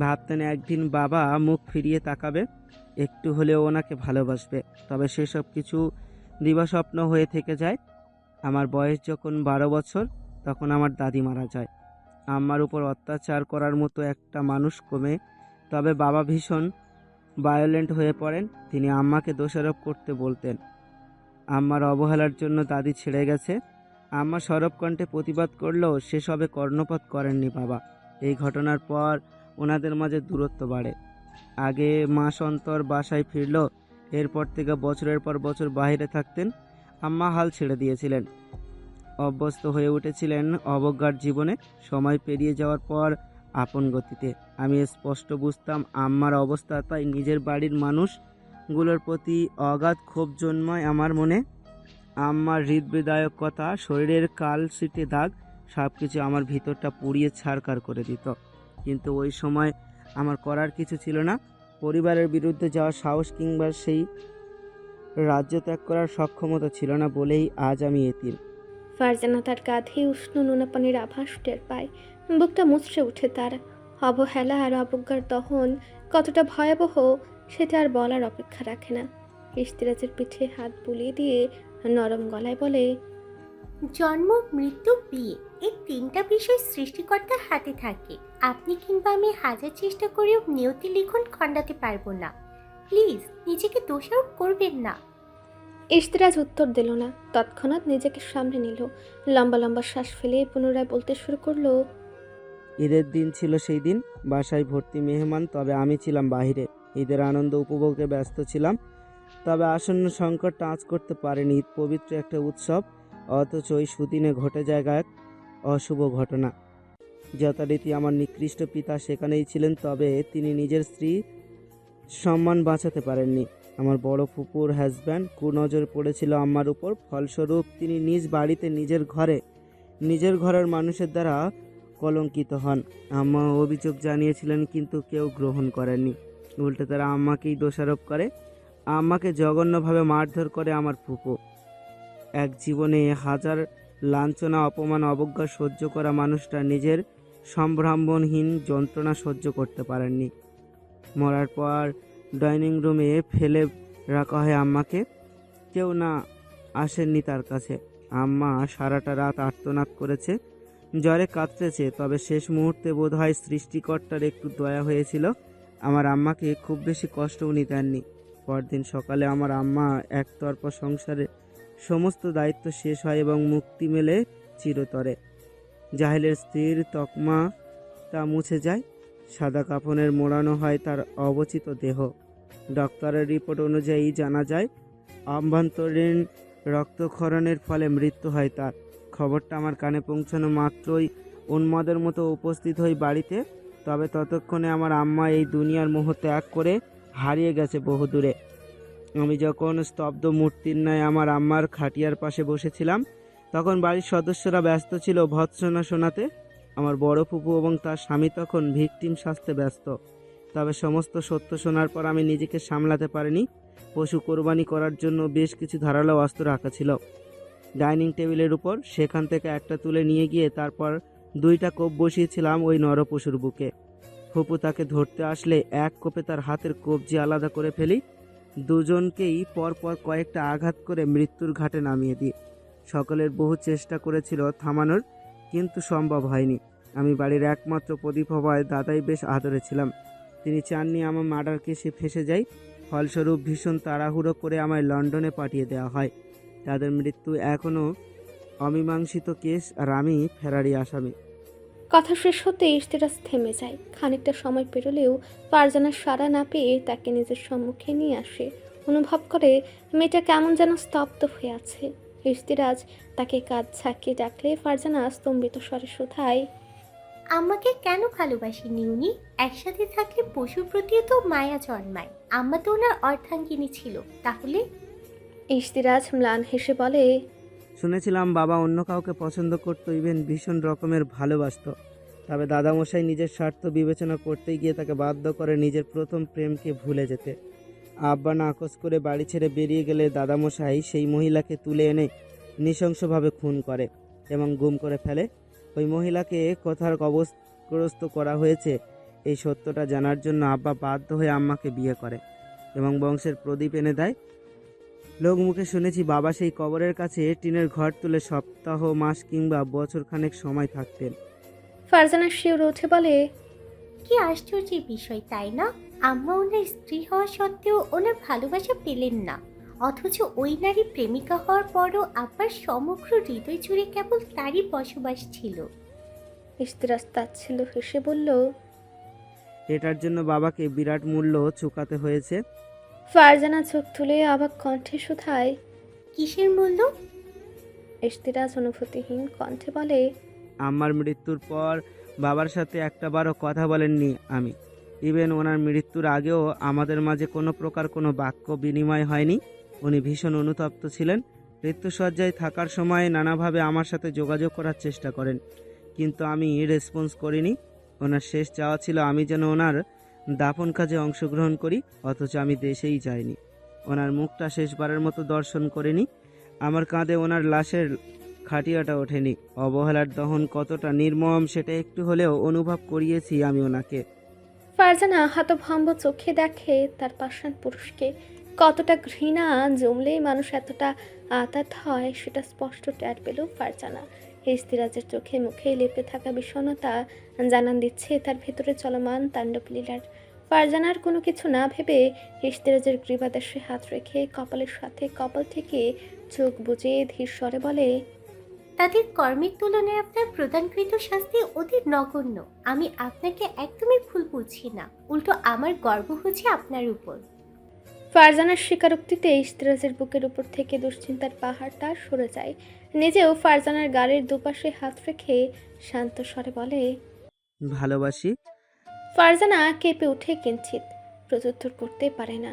ভাবতেন একদিন বাবা মুখ ফিরিয়ে তাকাবে, একটু হলেও ওনাকে ভালোবাসবে। তবে সেসব কিছু দিবাস্বপ্ন হয়ে থেকে যায়। আমার বয়স যখন 12 বছর তখন আমার দাদি মারা যায়। আম্মার উপর অত্যাচার করার মতো একটা মানুষ কমে। তবে বাবা ভীষণ ভায়োলেন্ট হয়ে পড়েন। তিনি আম্মাকে দোষারোপ করতে বলতেন আম্মার অবহেলার জন্য দাদি ছেড়ে গেছে। আম্মা সরব কণ্ঠে প্রতিবাদ করলেও সেসবে কর্ণপাত করেননি বাবা। এই ঘটনার পর ওনাদের মাঝে দূরত্ব বাড়ে। আগে মাস অন্তর বাসায় ফিরল, এরপর থেকে বছরের পর বছর বাইরে থাকতেন। আম্মা হাল ছেড়ে দিয়েছিলেন, অভ্যস্ত হয়ে উঠেছিলেন অবজ্ঞার জীবনে। সময় পেরিয়ে যাওয়ার পর আপন গতিতে আমি স্পষ্ট বুঝতাম আম্মার অবস্থা। তাই নিজের বাড়ির মানুষগুলোর প্রতি অগাধ ক্ষোভ জন্মায় আমার মনে। আম্মার হৃদবিদায়ক কথা, শরীরের কালশিটে দাগ সব কিছু আমার ভিতরটা পুড়িয়ে ছারখার করে দিত। কিন্তু ওই সময় আমার করার কিছু ছিল না। পরিবারের বিরুদ্ধে যাওয়ার সাহস কিংবা সেই রাজ্য ত্যাগ করার সক্ষমতা ছিল না বলেই আজ আমি এতিম। ফারজানা তার কাঁধে উষ্ণ নোনা পানির আভাস টের পায়। বুকটা মুচড়ে ওঠে তার। অবহেলা আর অবজ্ঞার দহন কতটা ভয়াবহ সেটা আর বলার অপেক্ষা রাখে না। ইশতেরাজের পিঠে হাত বুলিয়ে দিয়ে নরম গলায় বলে, জন্ম, মৃত্যু, বিয়ে, এই 3টা বিষয় সৃষ্টিকর্তার হাতে থাকে। আপনি কিংবা আমি হাজার চেষ্টা করেও নিয়তি লিখন খণ্ডাতে পারবো না। প্লিজ নিজেকে দোষারোপ করবেন না। ইশতেরাজ উত্তর দিল না, তৎক্ষণাৎ নিজেকে সামনে নিল, লম্বা লম্বা শ্বাস ফেলে পুনরায় বলতে শুরু করলো। ঈদের দিন ছিল সেই দিন, বাসায় ভর্তি মেহমান, তবে আমি ছিলাম বাইরে। ঈদের আনন্দ উপভোগে ব্যস্ত ছিলাম, তবে আসন্ন সংকটটা আঁচ করতে পারেনি। ঈদ পবিত্র একটা উৎসব, অথচ ওই সুদিনে ঘটে যায় এক অশুভ ঘটনা। যথারীতি আমার নিকৃষ্ট পিতা সেখানেই ছিলেন, তবে তিনি নিজের স্ত্রী সম্মান বাঁচাতে পারেননি। আমার বড় ফুপুর হাজব্যান্ড কুনজর পড়েছিল আম্মার উপর, ফলস্বরূপ তিনি নিজ বাড়িতে নিজের ঘরের মানুষের দ্বারা কলঙ্কিত হন। আম্মা অভিযোগ জানিয়েছিলেন, কিন্তু কেউ গ্রহণ করেননি। উল্টে তারা আম্মাকেই দোষারোপ করে। আম্মাকে জঘন্যভাবে মারধর করে আমার ফুপু। এক জীবনে হাজার লাঞ্ছনা, অপমান, অবজ্ঞা সহ্য করা মানুষটা নিজের সম্ভ্রাম্যহীন যন্ত্রণা সহ্য করতে পারেননি। মরার পর ডাইনিং রুমে ফেলে রাখা হয় আম্মাকে। কেউ না আসেননি তার কাছে। আম্মা সারাটা রাত আর্তনাদ করেছে, জ্বরে কাঁদতেছে, তবে শেষ মুহূর্তে বোধহয় সৃষ্টিকর্তার একটু দয়া হয়েছিল। আমার আম্মাকে খুব বেশি কষ্ট উনি দেননি। পরদিন সকালে আমার আম্মা একতরফা সংসারে সমস্ত দায়িত্ব শেষ হয় এবং মুক্তি মেলে চিরতরে। জাহেলের স্ত্রীর তকমাটা মুছে যায়, সাদা কাফনের মোড়ানো হয় তার অবচিত দেহ। ডক্টরের রিপোর্ট অনুযায়ী জানা যায় অভ্যন্তরীণ রক্তক্ষরণের ফলে মৃত্যু হয় তার। খবরটা আমার কানে পৌঁছানো মাত্রই উন্মাদের মতো উপস্থিত হই বাড়িতে। তবে ততক্ষণে আমার আম্মা এই দুনিয়ার মোহ ত্যাগ করে হারিয়ে গেছে বহুদূরে। আমি যখন স্তব্ধ মূর্তির ন্যায় আমার আম্মার খাটিয়ার পাশে বসেছিলাম, তখন বাড়ির সদস্যরা ব্যস্ত ছিল ভৎসনা শোনাতে। আমার বড় ফুপু এবং তার স্বামী তখন ভিকটিম সাজতে ব্যস্ত। তবে সমস্ত সত্য শোনার পর আমি নিজেকে সামলাতে পারিনি। পশু কোরবানি করার জন্য বেশ কিছু ধারালো অস্ত্র রাখা ছিল ডাইনিং টেবিলের উপর। সেখান থেকে একটা তুলে নিয়ে গিয়ে তারপর 2টা কোপ বসিয়েছিলাম ওই নরপশুর বুকে। ফুপু তাকে ধরতে আসলে এক কোপে তার হাতের কবজি আলাদা করে ফেলি। দুজনকেই পরপর কয়েকটা আঘাত করে মৃত্যুর ঘাটে নামিয়ে দিই। সকলের বহু চেষ্টা করেছিল থামানোর, কিন্তু সম্ভব হয়নি। আমি বাড়ির একমাত্র প্রদীপ হওয়ায় দাদাই বেশ আদরে ছিলাম। তিনি চাননি আমার মার্ডার কেসে ফেঁসে যাই। ফলস্বরূপ ভীষণ তাড়াহুড়ো করে আমায় লন্ডনে পাঠিয়ে দেওয়া হয়। তাদের মৃত্যু এখনও অমীমাংসিত কেস, আর আমি ফেরারি আসামি। কথা শেষ হতে ইশতেরাজ থেমে যায়। খানিকটা সময় পেরোলেও ফারজানার সাড়া না পেয়ে তাকে নিজের সম্মুখে নিয়ে আসে। অনুভব করে মেয়েটা কেমন যেন স্তব্ধ হয়ে আছে। ইশতেরাজ তাকে কাঁধ ঝাঁকিয়ে ডাকলে ফারজানা স্তম্ভিত স্বরে শোধায়, আমাকে কেন ভালোবাসেনি উনি? একসাথে থাকলে পশুর প্রতিও তো মায়া জন্মায়। আম্মা তো ওনার অর্ধাঙ্গিনী ছিল, তাহলে? ইশতেরাজ ম্লান হেসে বলে, শুনেছিলাম বাবা অন্য কাউকে পছন্দ করতো, ইভেন ভীষণ রকমের ভালোবাসতো। তবে দাদামশাই নিজের স্বার্থ বিবেচনা করতে গিয়ে তাকে বাধ্য করে নিজের প্রথম প্রেমকে ভুলে যেতে। আব্বা নাকচ করে বাড়ি ছেড়ে বেরিয়ে গেলে দাদামশাই সেই মহিলাকে তুলে এনে নৃশংসভাবে খুন করে এবং গুম করে ফেলে। ওই মহিলাকে কোথার কবরগ্রস্ত করা হয়েছে এই সত্যটা জানার জন্য আব্বা বাধ্য হয়ে আম্মাকে বিয়ে করে এবং বংশের প্রদীপ এনে দেয়। লোক মুখে শুনেছি বাবা সেই কবরের কাছে টিনের ঘর তুলে সপ্তাহ, মাস কিংবা বছর খানেক সময় থাকতেন। ফারজানা শিউরে উঠে বলে, কি আশ্চর্যের বিষয়, তাই না? আম্মা ওনার স্ত্রী হওয়া সত্ত্বেও ওনার ভালোবাসা পেলেন না, অথচ ওই নারী প্রেমিকা হওয়ার পরও আব্বার সমগ্র হৃদয় জুড়ে কেবল তারই বসবাস ছিল। ইশতেরাজ তাচ্ছিল্য হেসে বলল, এটার জন্য বাবাকে বিরাট মূল্য চুকাতে হয়েছে। ফারজানা চোখ তুলে অবাক কণ্ঠে শোধায়, কিসের মূল্য? ইশতেরাজ অনুভূতিহীন কণ্ঠে বলে, আমার মৃত্যুর পর বাবার সাথে একটাবারও কথা বলেননি আমি। ইভেন ওনার মৃত্যুর আগেও আমাদের মাঝে কোনো প্রকার কোনো বাক্য বিনিময় হয়নি। উনি ভীষণ অনুতপ্ত ছিলেন। মৃত্যুসজ্জায় থাকার সময় নানাভাবে আমার সাথে যোগাযোগ করার চেষ্টা করেন, কিন্তু আমি রেসপন্স করিনি। ওনার শেষ চাওয়া ছিল আমি যেন ওনার দাফন কাজে অংশগ্রহণ করি, অথচ আমি দেশেই যাইনি। ওনার মুখটা শেষবারের মতো দর্শন করিনি। আমার কাঁধে ওনার লাশের খাটিয়াটা ওঠেনি। অবহেলার দহন কতটা নির্মম সেটা একটু হলেও অনুভব করিয়েছি আমি ওনাকে। ফারজানা হতভম্ব চোখে দেখে তার পাষাণ পুরুষকে। কতটা ঘৃণা জমলেই মানুষ এতটা আতাত হয় সেটা স্পষ্ট টের পেল ফারজানা। ইশতেরাজের চোখে মুখে লেপে থাকা বিষণ্ণতা জানান দিচ্ছে তার ভেতরে চলমান তাণ্ডব লীলার। ফারজানার কোনো কিছু না ভেবে ইশতেরাজের গ্রীবাদেশে হাত রেখে কপালের সাথে কপাল থেকে চোখ বুজে ধীর স্বরে বলে, তাদের কর্মের তুলনায় আপনার প্রদানকৃত শাস্তি অতি নগণ্য। আমি আপনাকে একদমই ভুল বুঝছি না, উল্টো আমার গর্ব হচ্ছে আপনার উপর। ফারজানার স্বীকারোক্তিতে ইশতেরাজের বুকের উপর থেকে দুশ্চিন্তার পাহাড়টা সরে যায়। নিজেও ফারজানার গাড়ির দুপাশে হাত রেখে শান্ত স্বরে বলে, ভালোবাসি। ফারজানা কেঁপে উঠে কিঞ্চিত, প্রত্যুত্তর করতে পারে না।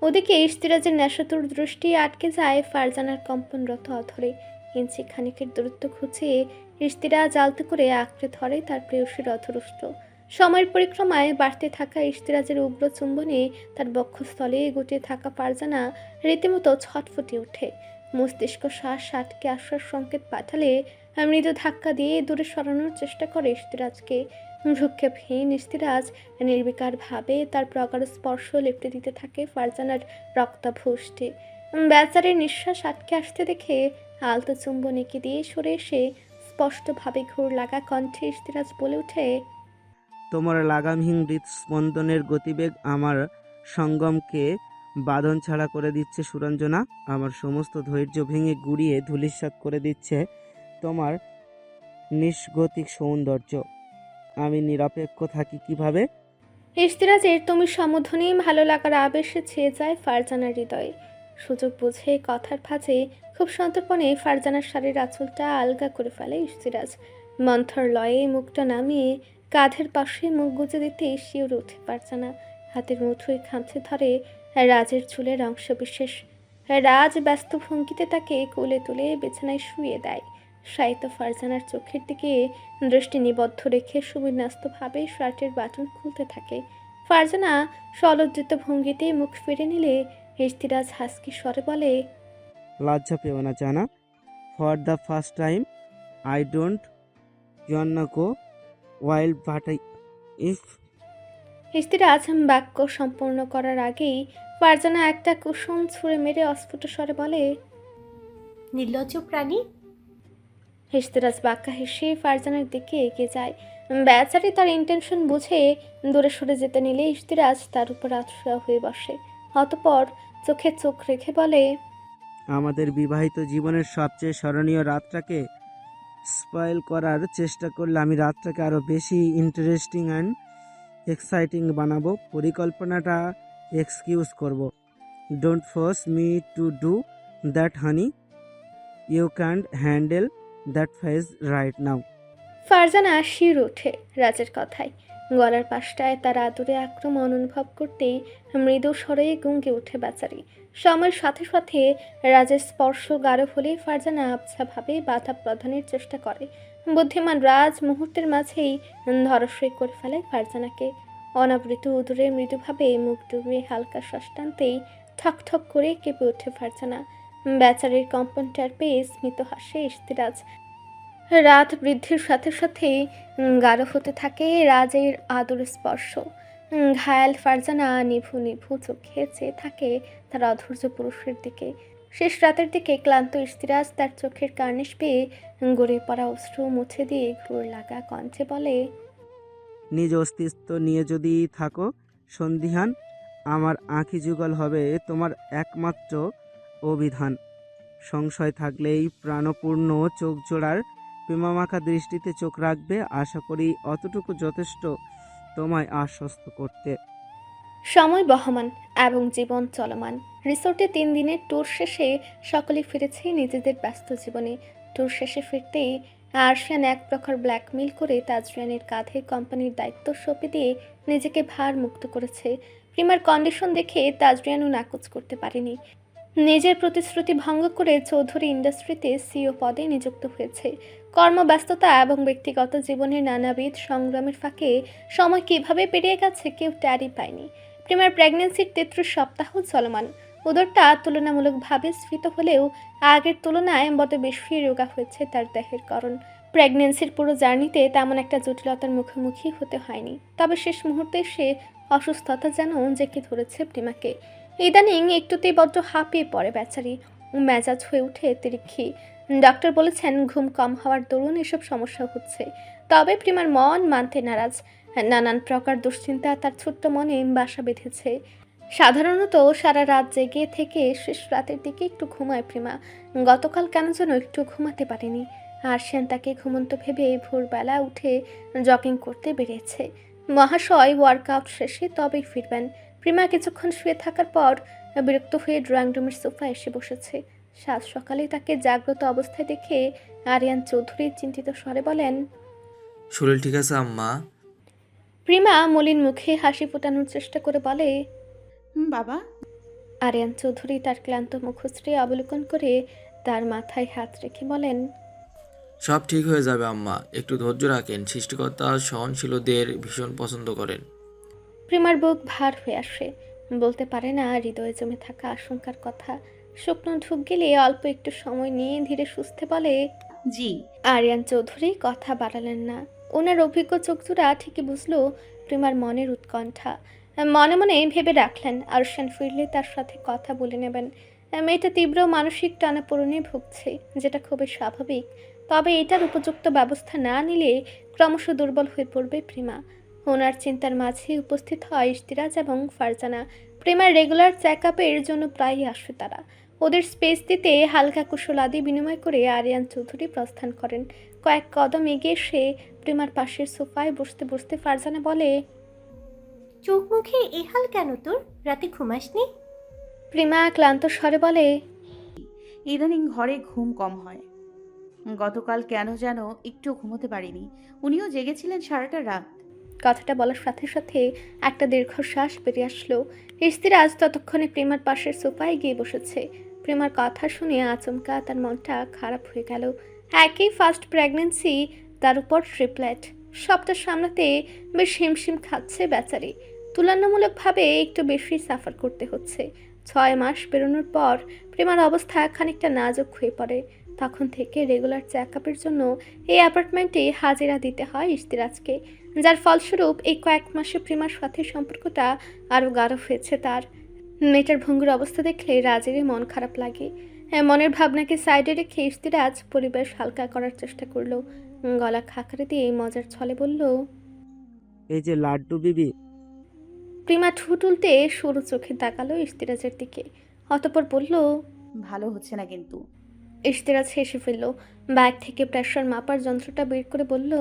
ওদিকে ইশতেরাজের নেশাতুর দৃষ্টি আটকে যায় ফারজানার কম্পনরত অধরে। ইঞ্চি খানিকের দূরত্ব খুঁচিয়ে ইশতেরাজ আলতো করে আঁকড়ে ধরে তার প্রেয়সীর অধরস্থ। সময়ের পরিক্রমায় বাড়তে থাকা ইশতেরাজের উগ্র চুম্বনে তার বক্ষস্থলে গুটিয়ে থাকা ফারজানা রীতিমতো ছটফটে ওঠে। মস্তিষ্ক শ্বাস আটকে আসার সংকেত পাঠালে মৃদু ধাক্কা দিয়ে দূরে সরানোর চেষ্টা করে ইশতেরাজকে। ভ্রুক্ষেপহীন ইশতেরাজ নির্বিকারভাবে তার প্রগাঢ় স্পর্শ লেপটে দিতে থাকে ফারজানার রক্তাভূষ্টে। বেচারের নিঃশ্বাস আটকে আসতে দেখে আলতো চুম্বন এঁকে দিয়ে সরে এসে স্পষ্টভাবে ঘুর লাগা কণ্ঠে ইশতেরাজ বলে ওঠে, তোমার লাগামহীন হৃদস্পন্দনের গতিবেগ আমার সঙ্গমকে বাঁধন ছাড়া করে দিচ্ছে সুরঞ্জনা। আমার সমস্ত ধৈর্য ভেঙে গুড়িয়ে ধূলিসাৎ করে দিচ্ছে তোমার নিষ্গতিক সৌন্দর্য। আমি নিরপেক্ষ থাকি কিভাবে? ইশতেরাজের তুমি সম্বোধনে ভালো লাগার আবেশে ছেয়ে যায় ফারজানার হৃদয়ে। সুযোগ বুঝে কথার ফাঁজে খুব সন্তর্পণে ফারজানার শাড়ির আঁচলটা আলগা করে ফেলে ইশতেরাজ। মন্থর লয়ে মুখটা নামিয়ে কাঁধের পাশে মুখ গুজে দিতে শিউরে উঠে ফারজানা। হাতের মুঠোয় খামচে ধরে রাজের চুলের অংশ বিশেষ। রাজ ব্যস্ত ভঙ্গিতে তাকে কোলে তুলে বিছানায় শুয়ে দেয়। শায়িত ফারজানার চোখের দিকে দৃষ্টি নিবদ্ধ রেখে সুবিন্যস্তভাবে শার্টের বাটন খুলতে থাকে। ফারজানা সলজ্জিত ভঙ্গিতে মুখ ফিরে নিলে ইশতেরাজ হাসকি স্বরে বলে, লজ্জা পেও না জানা। For the first time I don't wanna go wild but if. ইশতেরাজ বাক্য সম্পূর্ণ করার আগেই ফারজানা একটা কুসুম ছুঁড়ে মেরে অস্ফুট স্বরে বলে, নির্লজ্জ প্রাণী। ইশতেরাজ বাক্কা হেসে ফারজানার দিকে এগিয়ে যায়। বেচারি তার ইন্টেনশন বুঝে দূরে সরে যেতে নিলে ইশতেরাজ তার উপর আশ্রয় হয়ে বসে। অতঃপর চোখে চোখ রেখে বলে, আমাদের বিবাহিত জীবনের সবচেয়ে স্মরণীয় রাতটাকে স্পয়েল করার চেষ্টা করলে আমি রাতটাকে আরও বেশি ইন্টারেস্টিং অ্যান্ড এক্সাইটিং বানাবো। পরিকল্পনাটা এক্সকিউজ করব। Don't force me to do that honey, you can't handle that phase right now. Farzana শির ওঠে রাজের কথায়। গলার পাশটায় তার আদরে আক্রমণ অনুভব করতেই মৃদু স্বরে গুঙ্গে ওঠে বেচারি। সময়ের সাথে সাথে রাজের স্পর্শ গাঢ় হলে ফারজানা আবছাভাবে বাধা প্রদানের চেষ্টা করে। বুদ্ধিমান রাজ মুহূর্তের মাঝেই ধরস্বই করে ফেলে ফারজানাকে। অনাবৃত উদরে মৃদুভাবে মুখ ডুবিয়ে হালকা শ্বাস টানতেই ঠক ঠক করে কেঁপে ওঠে ফারজানা। বেচারির কম্পন টের পেয়ে স্মিত হাসে ইশতেরাজ। রাত বৃদ্ধির সাথে সাথে গাঢ় হতে থাকে রাজের আদর স্পর্শ। ঘায়াল ফারজানা নিভু নিভু চোখে চেয়ে থাকে তার অধৈর্য পুরুষের দিকে। শেষ রাতের দিকে ক্লান্ত ইশতেরাজ তার চোখের কার্নিশ পেয়ে গড়ে পড়া অশ্রু মুছে দিয়ে ঘুর লাগা কণ্ঠে বলে, নিজ অস্তিত্ব নিয়ে যদি থাকো সন্দিহান, আমার আঁখি যুগল হবে তোমার একমাত্র অভিধান। সংশয় থাকলেই প্রাণপূর্ণ চোখ জোড়ার প্রেমামাখা দৃষ্টিতে চোখ রাখবে। আশা করি অতটুকু যথেষ্ট তোমায় আশ্বস্ত করতে। সময় বহমান এবং জীবন চলমান। রিসোর্টে 3 দিনের ট্যুর শেষে সকলে ফিরেছে নিজেদের ব্যস্ত জীবনে। ট্যুর শেষে ফিরতেই আরশিয়ান এক প্রকার ব্ল্যাকমেইল করে তাজরিয়ানের কাঁধে কোম্পানির দায়িত্ব সঁপে দিয়ে নিজেকে ভার মুক্ত করেছে। প্রিমার কন্ডিশন দেখে তাজরিয়ানও নাকচ করতে পারেনি। নিজের প্রতিশ্রুতি ভঙ্গ করে চৌধুরী ইন্ডাস্ট্রিতে সিইও পদে নিযুক্ত হয়েছে। কর্মব্যস্ততা এবং ব্যক্তিগত জীবনের নানাবিধ সংগ্রামের ফাঁকে সময় কিভাবে পেরিয়ে গেছে কেউ টেরই পায়নি। প্রিমার প্রেগন্যান্সির 33 সপ্তাহ চলমান। উদরটা তুলনামূলকভাবে স্ফীত হলেও আগের তুলনায় বড় বেশি রোগা হয়েছে তার দেহের করণ। প্রেগন্যান্সির পুরো জার্নিতে তেমন একটা জটিলতার মুখোমুখি হতে হয়নি, তবে শেষ মুহূর্তে সে অসুস্থতা যেন জেঁকে ধরেছে প্রিমাকে। ইদানিং একটুতেই বড্ড হাঁপিয়ে পড়ে বেচারি, মেজাজ হয়ে উঠে তিরিক্ষি। ডাক্তার বলেছেন ঘুম কম হওয়ার দরুন এসব সমস্যা হচ্ছে, তবে প্রিমার মন মানতে নারাজ। নানান প্রকার দুশ্চিন্তা তার ছোট্ট মনে বাসা বেঁধেছে। সাধারণত সারা রাত জেগে থেকে শেষ রাতের দিকে একটু ঘুমায় প্রেমা। গতকাল কেন যেন একটু ঘুমাতে পারেনি। আরশিয়ান তাকে ঘুমন্ত ভেবে ভোরবেলা উঠে জগিং করতে বেরিয়েছে। মহাশয় ওয়ার্কআউট শেষে তবেই ফিরবেন। প্রেমা কিছুক্ষণ শুয়ে থাকার পর বিরক্ত হয়ে ড্রয়িং রুমের সোফায় এসে বসেছে। সাত সকালে তাকে জাগ্রত অবস্থায় দেখে আরিয়ান চৌধুরী চিন্তিত স্বরে বলেন, শরীর ঠিক আছে আম্মা? প্রেমা মলিন মুখে হাসি ফোটানোর চেষ্টা করে বলে, বাবা। আরিয়ান চৌধুরী তার ক্লান্ত মুখশ্রী অবলোকন করে তার মাথায় হাত রেখে বলেন, সব ঠিক হয়ে যাবে আম্মা, একটু ধৈর্য রাখেন। সৃষ্টিকর্তা সহনশীলদের ভীষণ পছন্দ করেন। প্রেমার বুক ভার হয়ে আসে। বলতে পারে না হৃদয়ে জমে থাকা আশঙ্কার কথা। শুকনো ঢুক গেলে অল্প একটু সময় নিয়ে ধীরে সুস্থে বলে, জি। আরিয়ান চৌধুরী কথা বাড়ালেন না। ওনার অভিজ্ঞ চোখজোড়া ঠিকই বুঝলো প্রেমার মনের উৎকণ্ঠা। মনে মনে ভেবে রাখলেন আরশান ফিরলে তার সাথে কথা বলে নেবেন। মেয়েটা তীব্র মানসিক টানাপোড়েনে ভুগছে, যেটা খুবই স্বাভাবিক। তবে এটার উপযুক্ত ব্যবস্থা না নিলে ক্রমশ দুর্বল হয়ে পড়বে প্রেমা। ওনার চিন্তার মাঝে উপস্থিত হয় ইশতিরাজ এবং ফারজানা। প্রেমার রেগুলার চেক আপের জন্য প্রায়ই আসে তারা। ওদের স্পেস দিতে হালকা কুশল আদি বিনিময় করে আরিয়ান চৌধুরী প্রস্থান করেন। কয়েক কদম এগিয়ে এসে প্রেমার পাশের সোফায় বসতে বসতে ফারজানা বলে, চোখ মুখে এই হাল কেন তোর? রাতে ঘুমাসনি? প্রেমা ক্লান্ত স্বরে বলে, ইদানিং ঘরে ঘুম কম হয়। গতকাল কেন যেন একটু ঘুমোতে পারিনি। উনিও জেগেছিলেন সারাটা রাত। কথাটা বলার সাথে সাথে একটা দীর্ঘশ্বাস বেরিয়ে আসলো। ইশতিরাজ ততক্ষণে প্রেমার পাশের সোফায় গিয়ে বসেছে। প্রেমার কথা শুনে আচমকা তার মনটা খারাপ হয়ে গেল। একই ফার্স্ট প্রেগন্যান্সি, তার উপর ট্রিপলেট। সবটা সামলাতে বেশ হিমশিম খাচ্ছে বেচারি। তুলনামূলকভাবে একটু বেশি সাফার করতে হচ্ছে। 6 মাস পেরোনোর পর প্রেমার অবস্থা খানিকটা নাজুক হয়ে পড়ে। তখন থেকে রেগুলার চেক আপের জন্য এই অ্যাপার্টমেন্টে হাজিরা দিতে হয় ইশতিরাজকে, যার ফলস্বরূপ এই কয়েক মাসে প্রেমার সাথে সম্পর্কটা আরও গাঢ় হয়েছে তার। মেয়েটার ভঙ্গুর অবস্থা দেখলে রাজেরই মন খারাপ লাগে। মনের ভাবনাকে সাইডে রেখে ইশতিরাজ পরিবেশ হালকা করার চেষ্টা করলো। গলা খাকারে দিয়ে মজার ছলে বলল, এই যে লাড্ডু বিবি। প্রেমা ঠোঁট উল্টে সরু চোখে তাকালো ইশতিরাজের দিকে, অতঃপর বলল, ভালো হচ্ছে না কিন্তু। ইশতিরাজ হেসে ফেলল। ব্যাগ থেকে প্রেশার মাপার যন্ত্রটা বের করে বলল,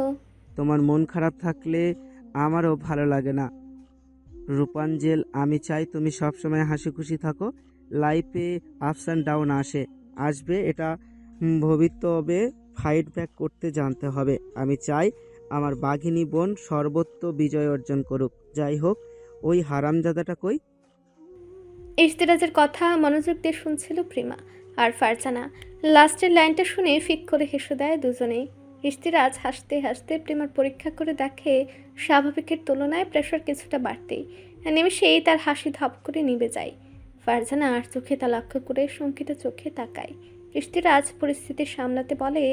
তোমার মন খারাপ থাকলে আমারও ভালো লাগে না রূপাঞ্জেল। আমি চাই তুমি সবসময় হাসি খুশি থাকো। লাইফে আপস অ্যান্ড ডাউন আসবে, এটা ভবিতব্যে ফাইট ব্যাক করতে জানতে হবে। আমি চাই আমার বাঘিনী বোন সর্বত্র বিজয় অর্জন করুক। যাই হোক, ওই হারামজাদাটা কই? ইশতিরাজের কথা মনোযোগ দিয়ে শুনছিল প্রেমা আর ফারজানা। লাস্টের লাইনটা শুনে ফিক করে হেসে দেয় দুজনেই। ইশতিরাজ হাসতে হাসতে প্রেমার পরীক্ষা করে দেখে স্বাভাবিকের তুলনায় প্রেশার কিছুটা বাড়তেই নিমেষেই তার হাসি ধপ করে নিভে যায়। ফারজানা আর চোখে তা লক্ষ্য করে শঙ্কিত চোখে তাকায়। ইশতিরাজ পরিস্থিতি সামলাতে বলে,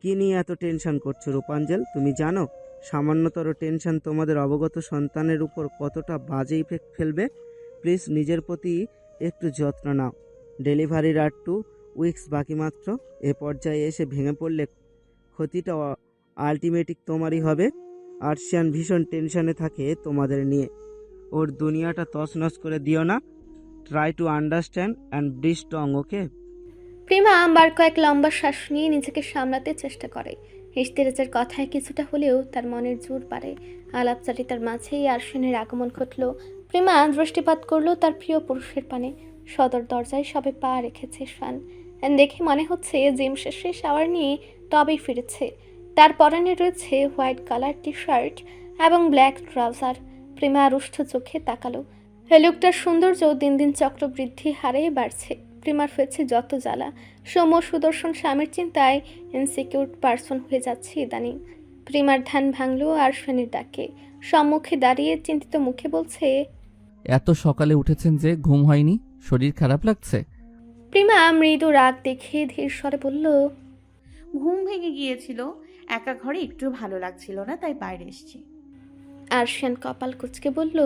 কি নিয়ে এত টেনশন করছো রূপাঞ্জল? তুমি জানো সামান্যতর টেনশন তোমাদের অবগত সন্তানের উপর কতটা বাজে ইফেক্ট ফেলবে? প্লিজ নিজের প্রতি একটু যত্ন নাও। ডেলিভারির আর 2 উইকস বাকি মাত্র। এ পর্যায়ে এসে ভেঙে পড়লে ক্ষতিটা আলটিমেটিক তোমারই হবে। আরশিয়ান ভীষণ টেনশনে থাকে তোমাদের নিয়ে। ওর দুনিয়াটা তছনছ করে দিও না। Try to understand and be strong, okay? Prema বার কয়েক লম্বা শ্বাস নিয়ে নিজেকে সামলাতে চেষ্টা করে। ইশতিরাজের কথায় কিছুটা হলেও তার মনের জোর বাড়ে। আলাপচারিতার মাঝেই আরশিয়ানের আগমন ঘটল। প্রেমা দৃষ্টিপাত করলো তার প্রিয় পুরুষের পানে। সদর দরজায় সবে পা রেখেছে শান। দেখে মনে হচ্ছে জিম শেষে শাওয়ার নিয়ে তবেই ফিরেছে। তার পরনে রয়েছে হোয়াইট কালার টি শার্ট এবং ব্ল্যাক ট্রাউজার। প্রেমা রুষ্ট চোখে তাকালো। লুকটার সৌন্দর্য দিন দিন চক্রবৃদ্ধি হারে বাড়ছে। প্রেমার হয়েছে যত জ্বালা। সৌম্য সুদর্শন স্বামীর চিন্তায় ইনসিকিউর পার্সন হয়ে যাচ্ছে ইদানিং। প্রেমার ধ্যান ভাঙল আরশানের ডাকে। সম্মুখে দাঁড়িয়ে চিন্তিত মুখে বলছে, এত সকালে উঠেছেন যে ঘুম হয়নি? শরীর খারাপ লাগছে? প্রেমা মৃদু রাগ দেখে ধীর স্বরে বলল, ঘুম ভেঙে গিয়েছিল। একা ঘরে একটু ভালো লাগছিল না, তাই বাইরে এসেছি। আরশান কপাল কুঁচকে বলল,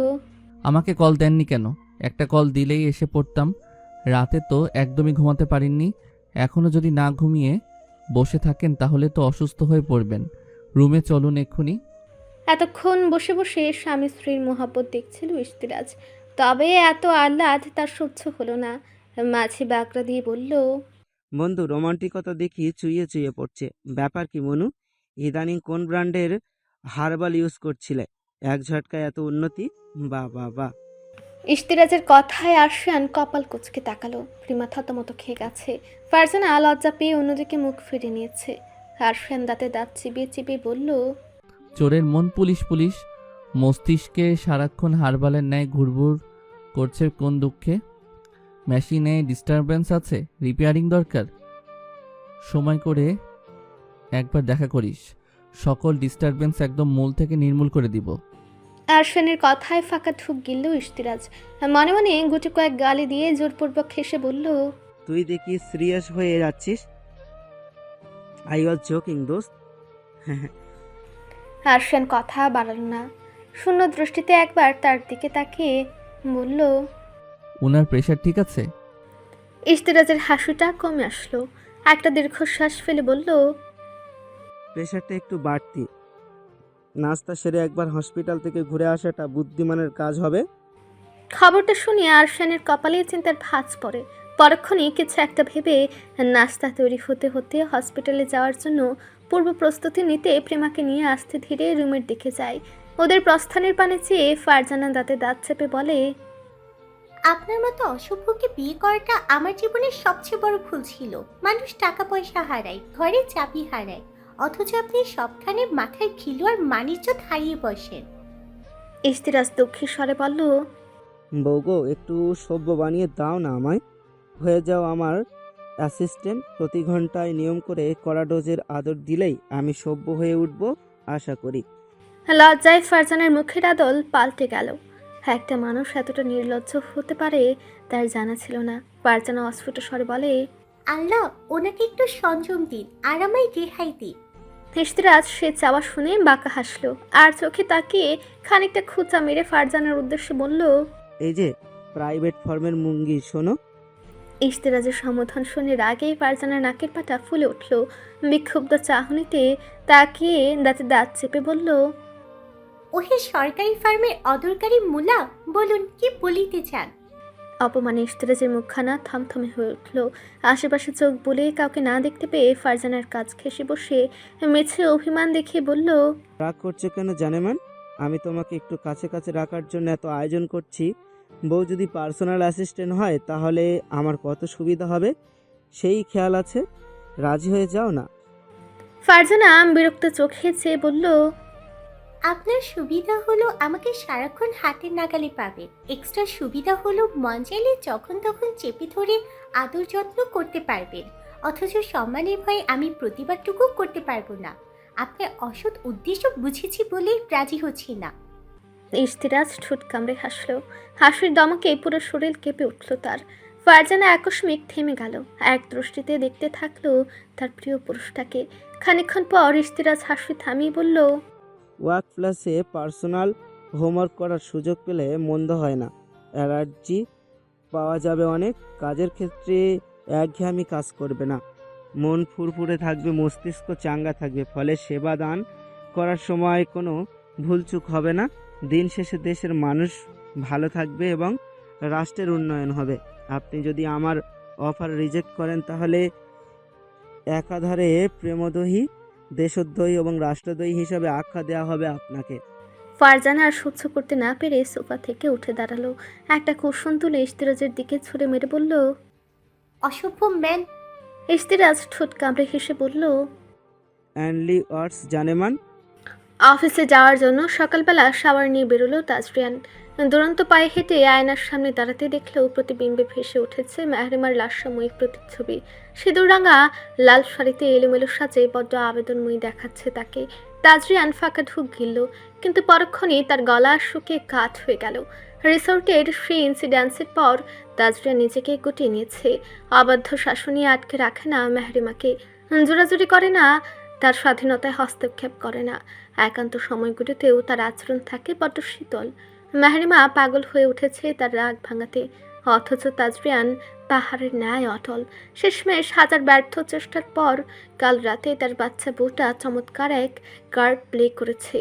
আমাকে কল দেননি কেন? একটা কল দিলেই এসে পড়তাম। রাতে তো একদমই ঘুমাতে পারিনি। এখনও যদি না ঘুমিয়ে বসে থাকেন তাহলে তো অসুস্থ হয়ে পড়বেন। রুমে চলুন এক্ষুনি। এতক্ষণ বসে বসে স্বামী স্ত্রীর মোহাব্বত দেখছিল ইশতিরাজ, তবে এত আহ্লাদ তার সহ্য হলো না। মাঝে বাগড়া দিয়ে বলল, বন্ধু, রোমান্টিকতা দেখি চুইয়ে চুইয়ে পড়ছে। ব্যাপার কি মনু? ইদানিং কোন ব্র্যান্ডের হার্বাল ইউজ করছিলে? এক ঝটকায় এত উন্নতি! বাহ বাহ বাহ! ইশতিরাজের কথায় আরশান কপাল কুঁচকে তাকালো। প্রিমা থতমত খেয়ে গেছে। ফারজানা লজ্জা পেয়ে অন্যদিকে মুখ ফিরে নিয়েছে। আরশান দাঁতে দাঁত চিবিয়ে চিবিয়ে বলল, চোরের মন পুলিশ পুলিশ, মস্তিষ্কে সারাক্ষণ হারবালের ন্যায় ঘুরঘুর করছে কোন দুঃখে? মেশিনে ডিস্টারবেন্স আছে, রিপেয়ারিং দরকার, সময় করে একবার দেখা করিস, সকল ডিস্টারবেন্স একদম মূল থেকে নির্মূল করে দিব। আরশানের কথায় ফাঁকা ঢুক গিলল ইশতিরাজ। মনে মনে গুটি কয়েক গালি দিয়ে জোরপূর্বক হেসে বলল, তুই দেখি সিরিয়াস হয়ে যাচ্ছিস। আই ওয়াজ জোকিং দোস্ত। আরশান কথা বাড়াল না। শূন্য দৃষ্টিতে একবার তার দিকে তাকিয়ে বলল, ওনার প্রেশার ঠিক আছে? ইশতিরাজের হাসিটা কমে আসলো। একটা দীর্ঘশ্বাস ফেলে বলল, প্রেশারটা একটু বাড়তি। নাস্তা সেরে একবার হসপিটাল থেকে ঘুরে আসাটা বুদ্ধিমানের কাজ হবে। খবরটা শুনে আরশানের কপালে চিন্তার ভাঁজ পড়ে। পরক্ষণে কিছু একটা ভেবে নাস্তা তৈরি হতে হতে হসপিটালে যাওয়ার জন্য পূর্ব প্রস্তুতি নিতে প্রেমাকে নিয়ে আস্তে ধীরে রুমের দিকে যায়। ওদের প্রস্থানের পানে চেয়ে ফারজানা দাঁতে দাঁত চেপে বলে, আপনার মতো অসভ্যকে বিয়ে করাটা আমার জীবনের সবচেয়ে বড় ভুল ছিল। মানুষ টাকা পয়সা হারায়, ঘরে চাবি হারায়, অথচ আপনি সবখানে মাথায় খিলু আর মানিজ্যত হারিয়ে বসেন। ইশতিরাজ দুঃখের স্বরে বলল, বউগো, একটু সভ্য বানিয়ে দাও না আমায়। হয়ে যাও আমার অ্যাসিস্ট্যান্ট। প্রতি ঘন্টায় নিয়ম করে কড়া ডোজের আদর দিলেই আমি সভ্য হয়ে উঠব আশা করি। লজ্জায় ফারজানার মুখের আদল পাল্টে গেল। একটা মানুষ এতটা নির্লজ্জ হতে পারে তার জানা ছিল না। ফারজানা অস্ফুট স্বরে বলে, আল্লাহ ওনাকে একটু সংযম দিন আর আমায় রেহাই দিন। ইশতিরাজ সে চাওয়া শুনে বাঁকা হাসলো আর চোখে তাকিয়ে খানিকটা খুঁচা মেরে ফারজানার উদ্দেশ্যে বলল, এই যে প্রাইভেট ফার্মের মুঙ্গি, শোনো। ইশতিরাজের সম্বোধন শুনে রাগেই ফারজানার নাকের পাটা ফুলে উঠল। বিক্ষুব্ধ চাহনিতে তাকিয়ে দাঁতে দাঁত চেপে বলল, ওহে সরকারি ফার্মের অদরকারি মুলা, বলুন কি বলিতে চান? অপমানে ইশতিরাজের মুখখানা থমথমে হয়ে উঠল। আশেপাশে চোখ বলে কাউকে না দেখতে পেয়ে ফারজানার কাজ ঘেঁষে বসে মেছে অভিমান দেখিয়ে বলল, রাগ করছো কেন জানেমান? আমি তোমাকে একটু কাছে কাছে রাখার জন্য এত আয়োজন করছি। বউ যদি পার্সোনাল অ্যাসিস্ট্যান্ট হয় তাহলে আমার কত সুবিধা হবে, সেই খেয়াল আছে? রাজি হয়ে যাও না। ফারজানা বিরক্ত চোখে চেয়ে বলল, আপনার সুবিধা হলো আমাকে সারাক্ষণ হাতের নাগালে পাবেন। এক্সট্রা সুবিধা হলো মন চাইলে যখন তখন চেপে ধরে আদর যত্ন করতে পারবেন, অথচ সম্মানের ভয়ে আমি প্রতিবাদটুকু করতে পারবো না। আপনার অসৎ উদ্দেশ্য বুঝেছি বলেই রাজি হচ্ছি না। ইশতিরাজ ঠোঁট কামড়ে হাসলো। হাসির দমকে পুরো শরীর কেঁপে উঠল তার। ফারজানা আকস্মিক থেমে গেল। এক দৃষ্টিতে দেখতে থাকলো তার প্রিয় পুরুষটাকে। খানিকক্ষণ পর ইশতিরাজ হাসি থামিয়ে বলল, ওয়ার্ক প্লাসে পার্সোনাল হোমওয়ার্ক করার সুযোগ পেলে মন্দ হয় না। এনার্জি পাওয়া যাবে অনেক। কাজের ক্ষেত্রে একঘেয়েমি কাজ করবে না, মন ফুরফুরে থাকবে, মস্তিষ্ক চাঙ্গা থাকবে। ফলে সেবা দান করার সময় কোনো ভুলচুক হবে না। দিন শেষে দেশের মানুষ ভালো থাকবে এবং রাষ্ট্রের উন্নয়ন হবে। আপনি যদি আমার অফার রিজেক্ট করেন তাহলে একাধারে প্রেমদোহী, দেশদ্রোহী এবং রাষ্ট্রদ্রোহী হিসাবে আখ্যা দেওয়া হবে আপনাকে। ফারজানা আর সহ্য করতে না পেরে সোফা থেকে উঠে দাঁড়ালো। একটা কুশন তুলে ইশতিরাজের দিকে ছুঁড়ে মেরে বলল, অসভ্য ম্যান। ইশতিরাজ ঠোঁট কামড়ে হেসে বলল, অ্যান্ডলি ওয়ার্ডস জানেমান। অফিসে যাওয়ার জন্য সকালবেলা শাওয়ার নিয়ে বেরোলো তাজরিয়ান। দুরন্ত পায়ে হেঁটে আয়নার সামনে দাঁড়াতে দেখলেও প্রতিবিম্বে ভেসে উঠেছে মেহরিমার লাস্যময়ী প্রতিচ্ছবি। সিঁদুররাঙা লাল শাড়িতে এলোমেলো সাজে বড্ড আবেদনময়ী দেখাচ্ছে তাকে। তাজরিয়ান ফাঁকা ঢুক গিলল, কিন্তু পরক্ষণে তার গলা শুকিয়ে কাঠ হয়ে গেল। রিসোর্টের সেই ইনসিডেন্সের পর তাজরিয়ান নিজেকে গুটিয়ে নিয়েছে। অবাধ্য শাসনে আটকে রাখে না মেহরিমাকে, জোরাজুরি করে না, তার স্বাধীনতায় হস্তক্ষেপ করে না। একান্ত সময়গুলিতেও তার আচরণ থাকে বড্ড শীতল। মেহরিমা পাগল হয়ে উঠেছে তার রাগ ভাঙাতে, অথচ তাজরিয়ান পাহাড়ের ন্যায় অটল। শেষমেশ হাজার ব্যর্থ চেষ্টার পর কাল রাতে তার বাচ্চা বউটা চমৎকার এক কার্ড প্লে করেছে।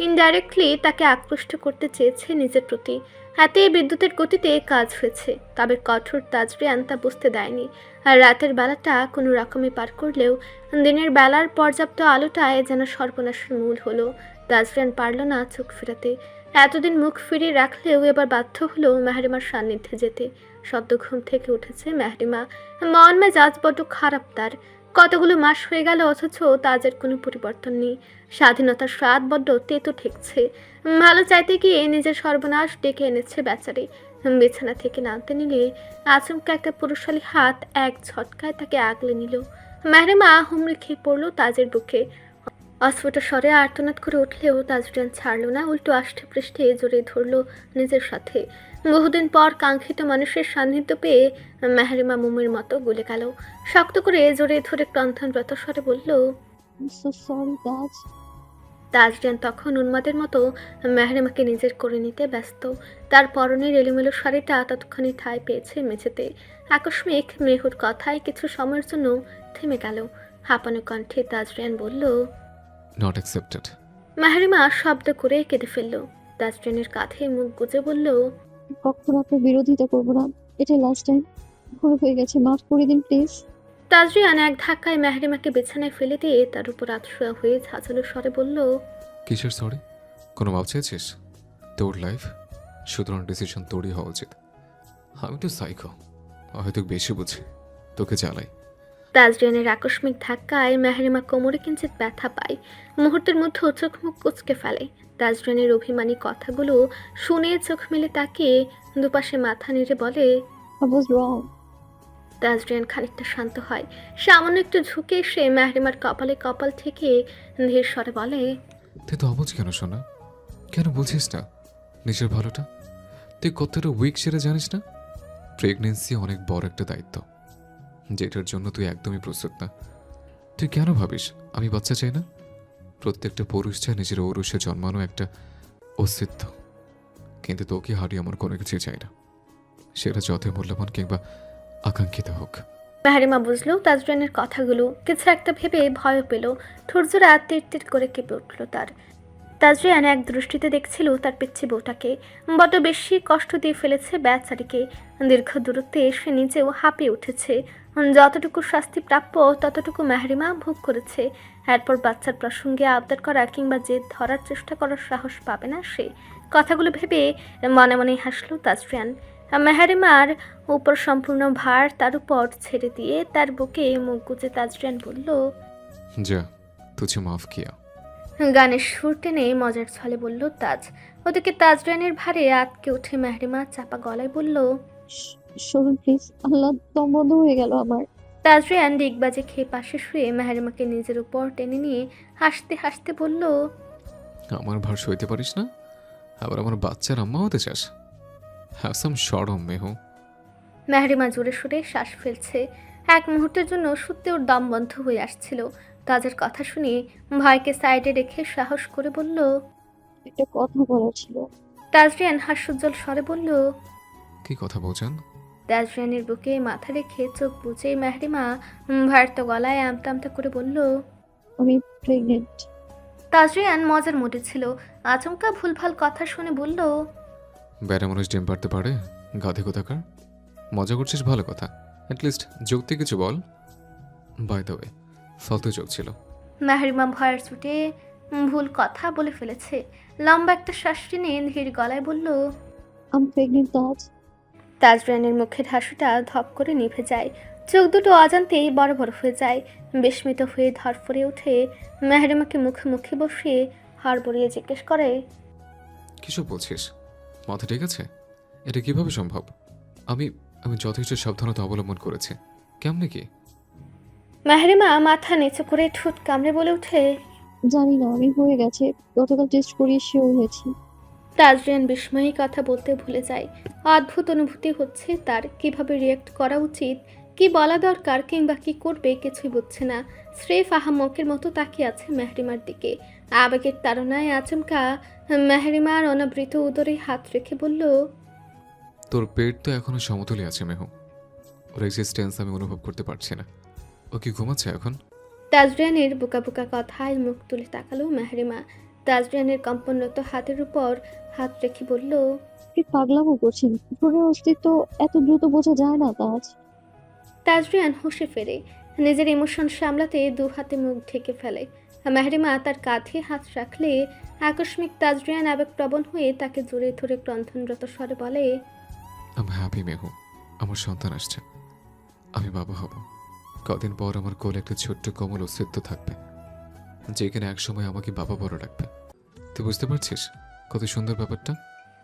ইনডাইরেক্টলি তাকে আকৃষ্ট করতে চেয়েছে নিজের প্রতি। হাতে বিদ্যুতের গতিতে কাজ হয়েছে, তবে কঠোর তাজরিয়ান তা বুঝতে দেয়নি। আর রাতের বেলাটা কোনো রকমে পার করলেও দিনের বেলার পর্যাপ্ত আলোটায় যেন সর্বনাশের মূল হলো। তাজরিয়ান পারল না চোখ ফেরাতে। এতদিন মুখ ফিরিয়ে রাখলেও এবার বাধ্য হলো মেহরিমার সান্নিধ্যে যেতে। সদ্য ঘুম থেকে উঠেছে মেহরিমা, মন মেজাজ বড্ড খারাপ তার। কতগুলো মাস হয়ে গেল অথচ তাজের কোনো পরিবর্তন নেই। স্বাধীনতার স্বাদ বড্ড তেতো ঠেকছে। ভালো চাইতে গিয়ে নিজের সর্বনাশ ডেকে এনেছে বেচারি। বিছানা থেকে নামতে নিলে আচমকা একটা পুরুষালী হাত এক ঝটকায় তাকে আগলে নিল। মেহরিমা হুমড়ি খেয়ে পড়ল তাজের বুকে। অস্ফুট স্বরে আর্তনাদ করে উঠলেও তাজরিয়ান ছাড়ল না, উল্টো আষ্টে পৃষ্ঠে জড়িয়ে ধরল নিজের সাথে। বহুদিন পর কাঙ্ক্ষিত মানুষের সান্নিধ্য পেয়ে মেহরিমা মোমের মতো গলে গেল। শক্ত করে জড়িয়ে ধরে ক্রন্থনরত স্বরে বলল, সো সরি তাজ। তাজরিয়ান তখন উন্মাদের মতো মেহরিমাকে নিজের করে নিতে ব্যস্ত। তার পরনের এলোমেলো শাড়িটা ততক্ষণে ঠাঁই পেয়েছে মেঝেতে। আকস্মিক মেহুর কথায় কিছু সময়ের জন্য থেমে গেল। হাঁপানো কণ্ঠে তাজরিয়ান বলল, নট অ্যাকসেপ্টেড। মেহরিমা শব্দ করে কেঁদে ফেলল। তাজরিয়ানের কাঁধে মুখ গুজে বলল, কখনো আপনার বিরোধিতা করবো না, এটা লাস্ট টাইম। ভুল হয়ে গেছে, মাফ করে দিন প্লিজ। তাজরিয়ান এক ধাক্কায় মেহরিমাকে বিছানায় ফেলে দিয়ে তার উপর আতশোয়া হয়ে ঝাঁঝালো স্বরে বলল, কিসের সরি? কোনো মাপ চেয়েছিস? তোর লাইফ, সুতরাং ডিসিশন তোরই হওয়া উচিত। আমি তো সাইকো, হয়তো বেশি বুঝি, তোকে জ্বালাই। তাজরিয়ানের আকস্মিক ধাক্কায় মেহরিমা কোমরে কিঞ্চিত ব্যথা পায়। মুহূর্তের মধ্যে চোখ মুখ কুচকে ফেলে। তাজরিয়ানের অভিমানী কথাগুলো শুনে চোখ মেলে তাকিয়ে দুপাশে মাথা নেড়ে বলে, I was wrong. তাজরিয়ান খানিকটা শান্ত হয়। সামান্য একটু ঝুঁকে এসে মেহরিমার কপালে কপাল থেকে ধীর স্বরে বলে, তুই তো অবুঝ কেন শোনা? কেন বলছিস না নিজের ভালোটা? তুই কতটা উইক সেটা জানিস না? প্রেগনেন্সি অনেক বড় একটা দায়িত্ব, যেটার জন্য তুই একদমই প্রস্তুত না। তুই কেন ভাবিস আমি বাচ্চা চাই না? প্রত্যেকটা পুরুষ চায় নিজের ঔরসে জন্মানো একটা অস্তিত্ব, কিন্তু তোকে হারিয়ে আমার কোনো কিছুই চাই না, সেটা যতই মূল্যবান কিংবা আকাঙ্ক্ষিত হোক। মেহরিমা বুঝলো তাজরিয়ানের কথাগুলো। কিছু একটা ভেবে ভয়ও পেল। ঠোঁটজোড়া তীর তীর করে কেঁপে উঠল তার। তাজরিয়ান এক দৃষ্টিতে দেখছিল তার পিচ্ছি বউটাকে। বড্ড বেশি কষ্ট দিয়ে ফেলেছে বেচারিকে। দীর্ঘ দূরত্বে এসে নিজেও হাঁপিয়ে উঠেছে। যতটুকু শাস্তি প্রাপ্য ততটুকু মেহরিমা ভোগ করেছে। এরপর বাচ্চার প্রসঙ্গে আবদার করা কিংবা জেদ ধরার চেষ্টা করার সাহস পাবে না সে। কথাগুলো ভেবে মনে মনে হাসল তাজরিয়ান। মেহরিমার উপর সম্পূর্ণ ভার তার উপর ছেড়ে দিয়ে তার বুকে মুখ গুজে তাজরিয়ান বলল, যা তুঝে মাফ কিয়া। গানের সুর টেনে মজার ছলে বলল তাজ। ওদিকে তাজরিয়ানের ভারে আটকে উঠে মেহরিমা চাপা গলায় বলল, সরুন প্লিজ, আল্লাহ, দম বন্ধ হয়ে গেল আমার। তাজরিয়ান ডিগবাজে খেয়ে পাশে শুয়ে মেহরিমাকে নিজের উপর টেনে নিয়ে হাসতে হাসতে বলল, আমার ভার সইতে পারিস না, আবার আমার বাচ্চার আম্মা হতে চাস? হ্যাভ সাম শরম মেহু। মেহরিমা জোরে সুরে শ্বাস ফেলছে। এক মুহূর্তের জন্য সত্যি ওর দম বন্ধ হয়ে আসছিল। তাজের কথা শুনে ভয়কে সাইডে রেখে সাহস করে বলল, একটা কথা বলার ছিল। তাজরিয়ান হাস্যোজ্জ্বল স্বরে বলল। কি কথা বলছেন? তাজরিয়ানের বুকে মাথা রেখে চোখ বুজে মেহরিমা ভারত গলায় আমতা আমতা করে বলল, আমি প্রেগনেন্ট। তাজরিয়ান মজার মুডে ছিল। আচমকা ভুলভাল কথা শুনে বলল, বেড়া মানুষ ডিম পারতে পারে? গাধে কোথাকার। মজা করছিস ভালো কথা, অ্যাটলিস্ট যুক্তি কিছু বল। বাই দ্য ওয়ে, ফালতু যোগ ছিল। মেহরিমা ভয়ের চোটে ভুল কথা বলে ফেলেছে। লম্বা একটা শ্বাস টেনে ধীর গলায় বলল, আমি প্রেগনেন্ট তাজ। তাজরিয়ানের মুখের হাসিটা ধপ করে নিভে যায়। চোখ দুটো অজান্তেই বড় বড় হয়ে যায়। বিস্মিত হয়ে ধরফরে উঠে মেহরিমাকে মুখে বসিয়ে হড়বড়িয়ে জিজ্ঞেস করে, কিসব বলছিস? মাথা ঠিক আছে? এটা কিভাবে সম্ভব? আমি আমি যথেষ্ট সাবধানতা অবলম্বন করেছি। কেমনে কি? মেহরিমা মাথা নিচু করে ঠোঁট কামড়ে বলে উঠে, জানি না, আমি হয়ে গেছে, গতকাল টেস্ট করিয়ে শিওর হয়েছি। তাজরিয়ান বিস্ময়ী কথা বলতে ভুলে যায়। অদ্ভুত অনুভূতি হচ্ছে তার। কিভাবে রিয়েক্ট করা উচিত, কি বলা দরকার কিংবা কি করবে কিছুই বুঝছে না। স্রেফ আহাম্মকের মতো তাকিয়ে আছে মেহরিমার দিকে। আবেগের তাড়নায় আচমকা মেহরিমার অনাবৃত উদরে হাত রেখে বলল, তোর পেট তো এখনো সমতলে আছে মেহু, ওর এক্সিস্টেন্স আমি অনুভব করতে পারছি না। ও কি ঘুমাচ্ছে এখন? তাজরিয়ানের বোকা বোকা কথায় মুখ তুলে তাকালো মেহরিমা। তাজরিয়ানের কম্পনরত হাতের উপর হাত রেখে বলল, আপনি পাগলামো করছেন। ভ্রূণের অস্তিত্ব এত দ্রুত বোঝা যায় না তাজ। তাজরিয়ান হুঁশে ফেরে, নিজের ইমোশন সামলাতে দু হাতে মুখ ঢেকে ফেলে। মেহরিমা তার কাঁধে হাত রাখলে আকস্মিক তাজরিয়ান আবেগপ্রবণ হয়ে তাকে জড়িয়ে ধরে ক্রন্ধনরত স্বরে বলে, আমি হ্যাপি মেহু, আমার সন্তান আসছে, আমি বাবা হব। কদিন পর আমার কোলে একটা ছোট্ট কোমল অস্তিত্ব থাকবে, যেখানে একসময় আমাকে বাবা বড় ডাকবে। তুই বুঝতে পারছিস কত সুন্দর ব্যাপারটা?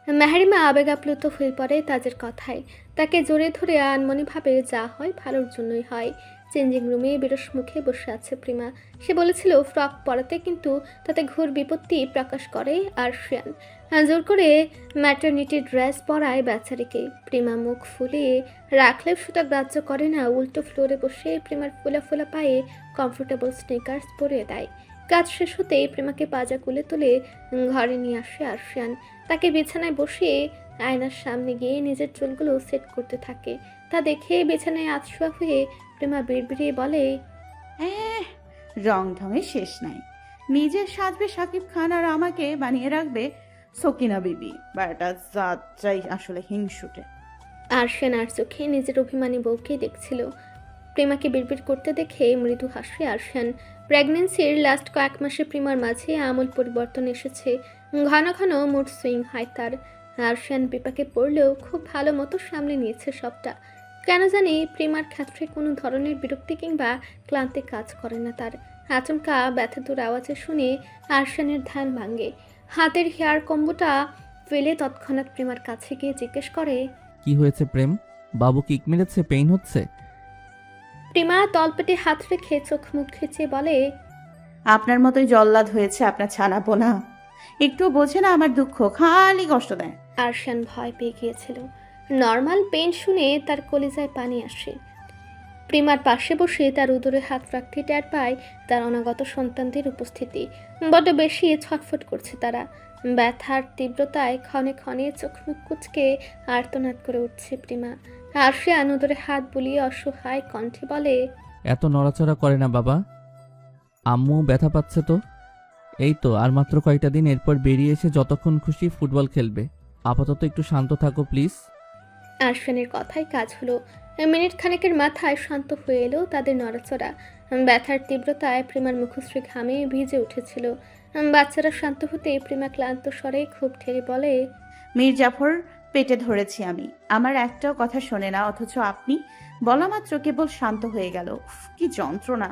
মেহরিমা আবেগ আপ্লুত হয়ে পড়ে তাজের কথায়। তাকে জড়িয়ে ধরে আনমনীভাবে যা হয় ভালোর জন্যই হয়। চেঞ্জিং রুমে বিরস মুখে বসে আছে প্রিমা। সে বলেছিল ফ্রক পরাতে, কিন্তু তাতে ঘোর বিপত্তি প্রকাশ করে আরশিয়ান। জোর করে ম্যাটারনিটি ড্রেস পরায় বেচারিকে। প্রিমা মুখ ফুলিয়ে রাখলেও সেটা গ্রাহ্য করে না, উল্টো ফ্লোরে বসে প্রিমার ফোলা ফোলা পায়ে কমফোর্টেবল স্নিকার্স পরিয়ে দেয়। কাজ শেষ হতেই প্রেমাকে পাজা কুলে তুলে ঘরে নিয়ে আসে আরশিয়ান। তাকে বিছানায় বসিয়ে আয়নার সামনে গিয়ে নিজের চুলগুলো সেট করতে থাকে। তা দেখে বিছানায় আতশোয়া হয়ে প্রেমা বিড়বিড়িয়ে বলে, হ্যাঁ, রং ঢঙের শেষ নাই। নিজের সাজবে শাকিব খান আর আমাকে বানিয়ে রাখবে সকিনা বিবি। বারোটা যাত্রাই আসলে হিংসুটে। আরশিয়ান আর চোখে নিজের অভিমানী বউকে দেখছিল। প্রেমাকে বিড়বিড় করতে দেখে মৃদু হাসে আরশিয়ান। প্রেগন্যান্সির লাস্ট কয়েক মাসে প্রিমার মাঝে আমূল পরিবর্তন এসেছে। ঘন ঘন মুড সুইং হয় তার। আরশিয়ান বিপাকে পড়লেও খুব ভালো মতো সামলে নিয়েছে সবটা। কেন জানি প্রিমার ক্ষেত্রে কোনো ধরনের বিরক্তি কিংবা ক্লান্তি কাজ করে না তার। আচমকা ব্যথাতুর আওয়াজে শুনে আরশিয়ানের ধ্যান ভাঙে। হাতের হেয়ার কম্বোটা ফেলে তৎক্ষণাৎ প্রিমার কাছে গিয়ে জিজ্ঞেস করে, কি হয়েছে প্রেম? বাবু কিক মেরেছে? পেইন হচ্ছে? প্রিমা তলপেটে হাত রেখে চোখ মুখ খিচিয়ে বলে, আপনার মতোই জল্লাদ হয়েছে আপনার ছানাপো না। একটু বোঝে না আমার দুঃখ, খালি কষ্ট দেয়। আরশিয়ান ভয় পেয়ে গিয়েছিল। নর্মাল পেন শুনে তার কলিজায় পানি আসে। প্রিমার পাশে বসে তার উদরে হাত রাখতে টের পায় তার অনাগত সন্তানদের উপস্থিতি। বড্ড বেশি ছটফট করছে তারা। ব্যথার তীব্রতায় ক্ষণে ক্ষণে চোখ মুখ কুচকে আর্তনাদ করে উঠছে প্রিমা। আরশিয়ান উদরে হাত বুলিয়ে অসহায় কণ্ঠে বলে, এত নড়াচড়া করে না বাবা, আম্মু ব্যথা পাচ্ছে তো। এই তো আর মাত্র কয়টা দিন, এরপর বেরিয়ে এসে যতক্ষণ খুশি ফুটবল খেলবে। আপাতত একটু শান্ত থাকো প্লিজ। আরশিয়ানের কথায় কাজ হলো। মিনিট খানেকের মাথায় শান্ত হয়ে এলো তাদের নড়াচড়া। ব্যথার তীব্রতায় প্রিমার মুখশ্রী ঘামে ভিজে উঠেছিল। বাচ্চারা শান্ত হতে প্রিমা ক্লান্ত স্বরে খুব ঠেলে বলে, মীর জাফর পেটে ধরেছি আমি, আমার একটাও কথা শোনে না, অথচ আপনি বলা মাত্র কেবল শান্ত হয়ে গেল। উফ, কি যন্ত্রণা।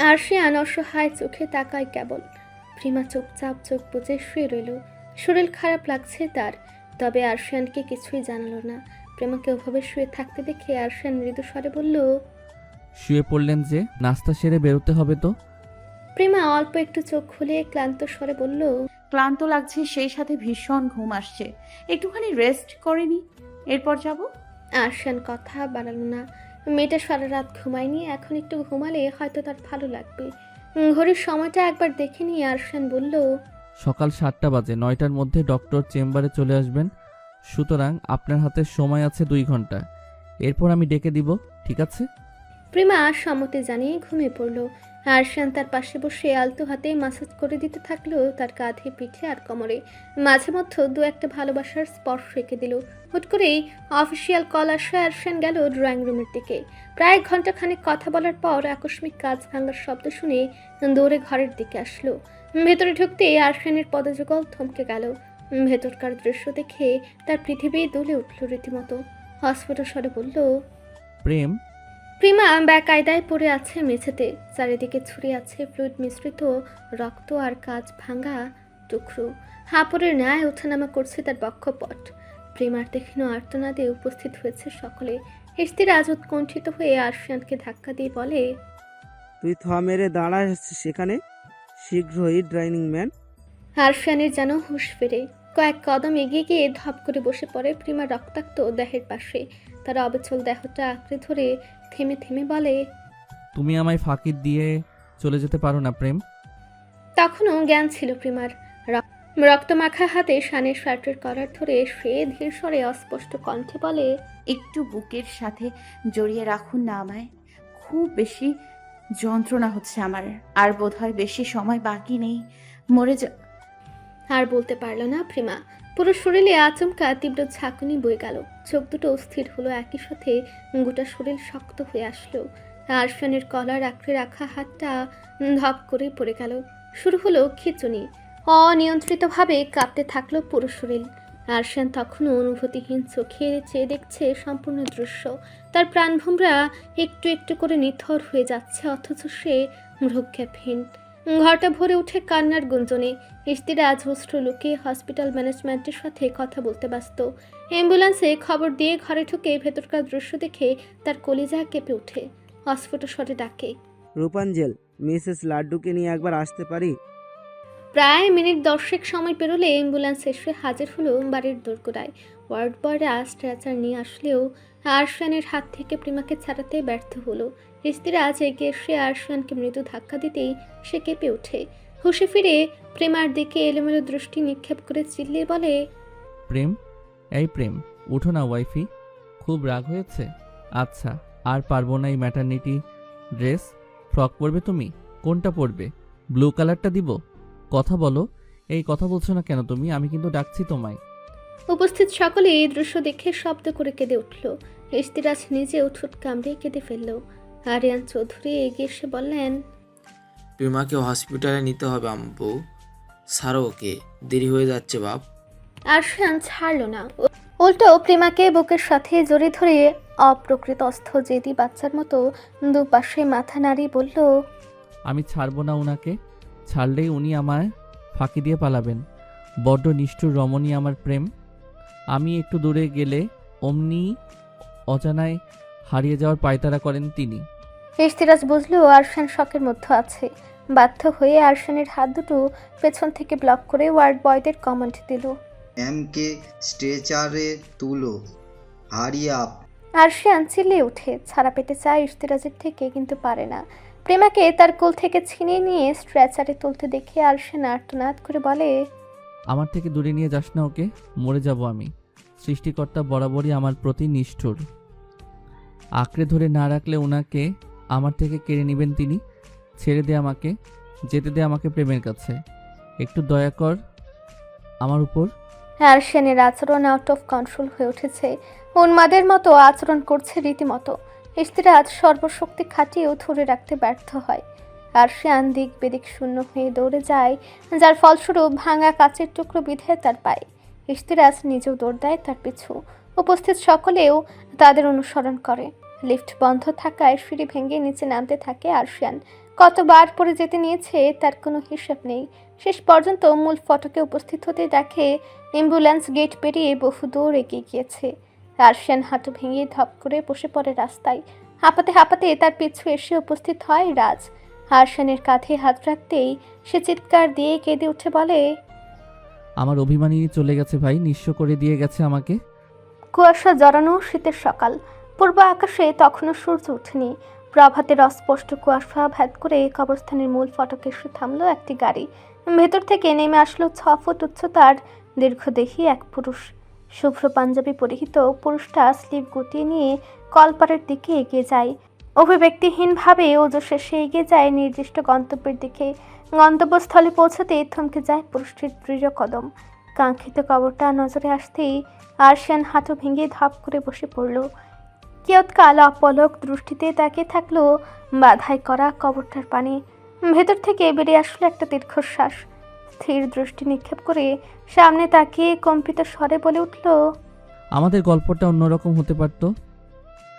আরশিয়ান অসহায় চোখে তাকায় কেবল। প্রিমা চুপচাপ চোখ বুজে শুয়ে রইল। শরীর খারাপ লাগছে তার, তবে আরশিয়ানকে কিছুই জানালো না। প্রেমাকে ওভাবে শুয়ে থাকতে দেখে আরশিয়ান মৃদু স্বরে বলল, শুয়ে পড়লেন যে, নাস্তা সেরে বেরোতে হবে তো। প্রেমা অল্প একটু চোখ খুলে ক্লান্ত স্বরে বলল, ক্লান্ত লাগছে, সেই সাথে ভীষণ ঘুম আসছে। একটুখানি রেস্ট করেনি, এরপর যাব। আরশিয়ান কথা বাড়ালো না। মেয়েটা সারা রাত ঘুমায়নি, এখন একটু ঘুমালে হয়তো তার ভালো লাগবে। ঘড়ির সময়টা একবার দেখে নিয়ে আরশিয়ান বলল, সকাল 7টা বাজে, 9টার মধ্যে ডক্টর চেম্বারে চলে আসবেন। সুতরাং আপনার হাতে সময় আছে 2 ঘন্টা। এরপর আমি ডেকে দিব, ঠিক আছে? প্রেমা সম্মতি জানিয়ে ঘুমিয়ে পড়ল। আরশিয়ান তার পাশে বসে আলতো হাতে মাসাজ করে দিতে থাকলো তার কাঁধে, পিঠে আর কোমরে। মাঝে মধ্যে দু একটা ভালোবাসার স্পর্শ রেখে দিল। হুট করেই অফিসিয়াল কল আসে। আরশিয়ান গেল ড্রয়িং রুমের দিকে। প্রায় ঘন্টাখানেক কথা বলার পর আকস্মিক কাঁচ ভাঙার শব্দ শুনে দৌড়ে ঘরের দিকে আসলো। ভেতরে ঢুকতে আরশিয়ানের পদযুগল থমকে গেল। ভেতরকার দৃশ্য দেখে তার পৃথিবী দুলে উঠল রীতিমতো। হসফট স্বরে বলল, প্রেম। প্রিমা বেকায়দায় পড়ে আছে মেঝেতে। চারিদিকে ছড়িয়ে আছে ফ্লুইড মিশ্রিত রক্ত আর কাঁচ ভাঙা টুকরো। হাঁপড়ের ন্যায় ওঠানামা করছে তার বক্ষপট। প্রিমার তীক্ষ্ণ আর্তনাদে উপস্থিত হয়েছে সকলে। ইস্তিরাজ উৎকণ্ঠিত হয়ে আরশিয়ানকে ধাক্কা দিয়ে বলে, তুই মেরে দাঁড়া সেখানে, শীঘ্রই ড্রাইনিং ম্যান। আরশিয়ানের যেন হুঁশ ফেরে। কয়েক কদম এগিয়ে গিয়ে ধপ করে বসে পড়ে প্রিমার রক্তাক্ত দেহের পাশে। তার অবিচল দেহটা আঁকড়ে ধরে থেমে থেমে বলে, তুমি আমায় ফাঁকি দিয়ে চলে যেতে পারো না প্রেম। তখনও জ্ঞান ছিল প্রিমার। রক্তমাখা হাতে শানের শার্টের কলার ধরে সে ধীর স্বরে অস্পষ্ট কণ্ঠে বলে, একটু বুকের সাথে জড়িয়ে রাখুন না আমায়, খুব বেশি যন্ত্রণা হচ্ছে আমার, আর বোধহয় বেশি সময় বাকি নেই, মরে যা। আর বলতে পারল না প্রেমা। পুরো শরীরে আচমকা তীব্র ঝাঁকুনি বয়ে গেল, চোখ দুটো স্থির হলো, একই সাথে গোটা শরীর শক্ত হয়ে আসলো। আরফানের কলার আঁকড়ে রাখা হাতটা ধপ করে পড়ে গেল। শুরু হলো খিঁচুনি, অনিয়ন্ত্রিতভাবে কাঁপতে থাকলো পুরো শরীর। আরশান তখনও অনুভূতিহীন চোখে চেয়ে দেখছে সম্পূর্ণ দৃশ্য। তার প্রাণভোমরা একটু একটু করে নিথর হয়ে যাচ্ছে, অথচ সে ভ্রুক্ষেপহীন। ঘরটা ভরে উঠে কান্নার গুঞ্জনে। ইশতিয়াক অশ্রু লুকিয়ে হসপিটাল ম্যানেজমেন্টের সাথে কথা বলতে ব্যস্ত। অ্যাম্বুলেন্সে খবর দিয়ে ঘরে ঢুকে ভেতরকার দৃশ্য দেখে তার কলিজা কেঁপে ওঠে। অস্ফুট স্বরে ডাকে, রূপাঞ্জল, মিসেস লাড্ডুকে নিয়ে একবার আসতে পারি? প্রায় মিনিট 10 সময় পেরোলে অ্যাম্বুলেন্স এসে হাজির হলো বাড়ির দোরগোড়ায়। ওয়ার্ড বয়রা স্ট্রেচার নিয়ে আসলেও আরশানের হাত থেকে প্রেমাকে ছাড়াতে ব্যর্থ হলো। ইশতিয়াক এগিয়ে এসে আরশানকে মৃদু ধাক্কা দিতেই সে কেঁপে ওঠে। হুঁশে ফিরে প্রেমার দিকে এলোমেলো দৃষ্টি নিক্ষেপ করে চিল্লিয়ে বলে, প্রেম, এই প্রেম, উঠো না ওয়াইফি। খুব রাগ হয়েছে? আচ্ছা, আর পারবো না এই ম্যাটারনিটি ড্রেস। ফ্রক পরবে তুমি? কোনটা পরবে? ব্লু কালারটা দিব? কথা বলো। এই কথা বলছো না কেন তুমি? আমি কিন্তু ডাকছি তোমায়। উপস্থিত সকলে এই দৃশ্য দেখে শব্দ করে কেঁদে উঠল। ইশতিয়াক নিজেও ঠোঁট কামড়ে কেঁদে ফেলল। আরিয়ান চৌধুরী এগিয়ে এসে বললেন, প্রেমাকে হসপিটালে নিতে হবে আম্মু। ছাড়ো ওকে, দেরি হয়ে যাচ্ছে বাপ। আরশান ছাড়ল না, উল্টো প্রেমাকে বুকের সাথে জড়িয়ে ধরে অপ্রকৃতস্থ জেদি বাচ্চার মতো দুপাশে মাথা নাড়িয়ে বলল, আমি ছাড়বো না উনাকে। ছাড়লেই উনি আমায় ফাঁকি দিয়ে পালাবেন। বড্ড নিষ্ঠুর রমণী আমার প্রেম। আমি একটু দূরে গেলে অমনি অজানায় হারিয়ে যাওয়ার পায়তারা করেন তিনি। ইশতিয়াক বুঝলো আরশান শকের মধ্যে আছে। বাধ্য হয়ে আরশানের হাত দুটো পেছন থেকে ব্লক করে ওয়ার্ড বয়দের কমান্ড দিল, ম্যামকে স্ট্রেচারে তুলো, হারি আপ। আরশান চিল্লিয়ে উঠে ছাড়া পেতে চায় ইশতিয়াকের থেকে, কিন্তু পারে না। প্রেমাকে তার কোল থেকে ছিনিয়ে নিয়ে স্ট্রেচারে তুলতে দেখে আরশান আর্তনাদ করে বলে, আমার থেকে দূরে নিয়ে যাস না ওকে, মরে যাব আমি। সৃষ্টিকর্তা বরাবরই আমার প্রতি নিষ্ঠুর। আঁকড়ে ধরে না রাখলে ওনাকে আমার থেকে কেড়ে নেবেন তিনি। ছেড়ে দে আমাকে, যেতে দে আমাকে প্রেমের কাছে। একটু দয়া কর আমার উপর। আরশানের আচরণ আউট অফ কন্ট্রোল হয়ে উঠেছে, উন্মাদের মতো আচরণ করছে রীতিমতো। ইশতিয়াক সর্বশক্তি খাটিয়েও ধরে রাখতে ব্যর্থ হয়। আরশান দিক বেদিক শূন্য হয়ে দৌড়ে যায়, যার ফলস্বরূপ ভাঙা কাচের টুকরো বিঁধে তার পায়ে। ইশতিয়াক নিজেও দৌড় দেয় তার পিছু। উপস্থিত সকলেও তাদের অনুসরণ করে। লিফট বন্ধ থাকায় সিঁড়ি ভেঙে নিচে নামতে থাকে আরশান। কতবার পরে যেতে নিয়েছে তার কোনো হিসাব নেই। শেষ পর্যন্ত মূল ফটকে উপস্থিত হতে দেখে অ্যাম্বুলেন্স গেট পেরিয়ে বহু দূর এগিয়ে গিয়েছে। আরশান হাঁটু ভেঙে ধপ করে বসে পড়ে রাস্তায়। হাঁপাতে হাঁপাতে তার পিছু এসে উপস্থিত হয় রাজ। আরশানের কাঁধে হাত রাখতেই সে চিৎকার দিয়ে কেঁদে উঠে বলে, আমার অভিমানী চলে গেছে ভাই, নিঃস্ব করে দিয়ে গেছে আমাকে। কুয়াশা জড়ানো শীতের সকাল, পূর্ব আকাশে তখনও সূর্য ওঠেনি। প্রভাতের অস্পষ্ট কুয়াশা ভেদ করে কবরস্থানের মূল ফটকে এসে থামলো একটি গাড়ি। ভেতর থেকে নেমে আসলো 6 ফুট উচ্চতার দীর্ঘদেহী এক পুরুষ। শুভ্র পাঞ্জাবি পরিহিত পুরুষটা স্লিভ গুটিয়ে নিয়ে কলপারের দিকে এগিয়ে যায়। অভিব্যক্তিহীনভাবে ওজো শেষে এগিয়ে যায় নির্দিষ্ট গন্তব্যের দিকে। গন্তব্যস্থলে পৌঁছতে থমকে যায় পুরুষটির দৃঢ় কদম। কাঙ্ক্ষিত কবরটা নজরে আসতেই আরশান হাঁটু ভেঙে ধপ করে বসে পড়ল। কিয়ৎকাল অপলক দৃষ্টিতে তাকিয়ে থাকলো বাধাই করা কবরটার পানে। ভেতর থেকে বেরিয়ে আসলো একটা দীর্ঘশ্বাস। স্থির দৃষ্টি নিক্ষেপ করে সামনে তাকিয়ে কম্পিত স্বরে বলে উঠল, আমাদের গল্পটা অন্যরকম হতে পারত।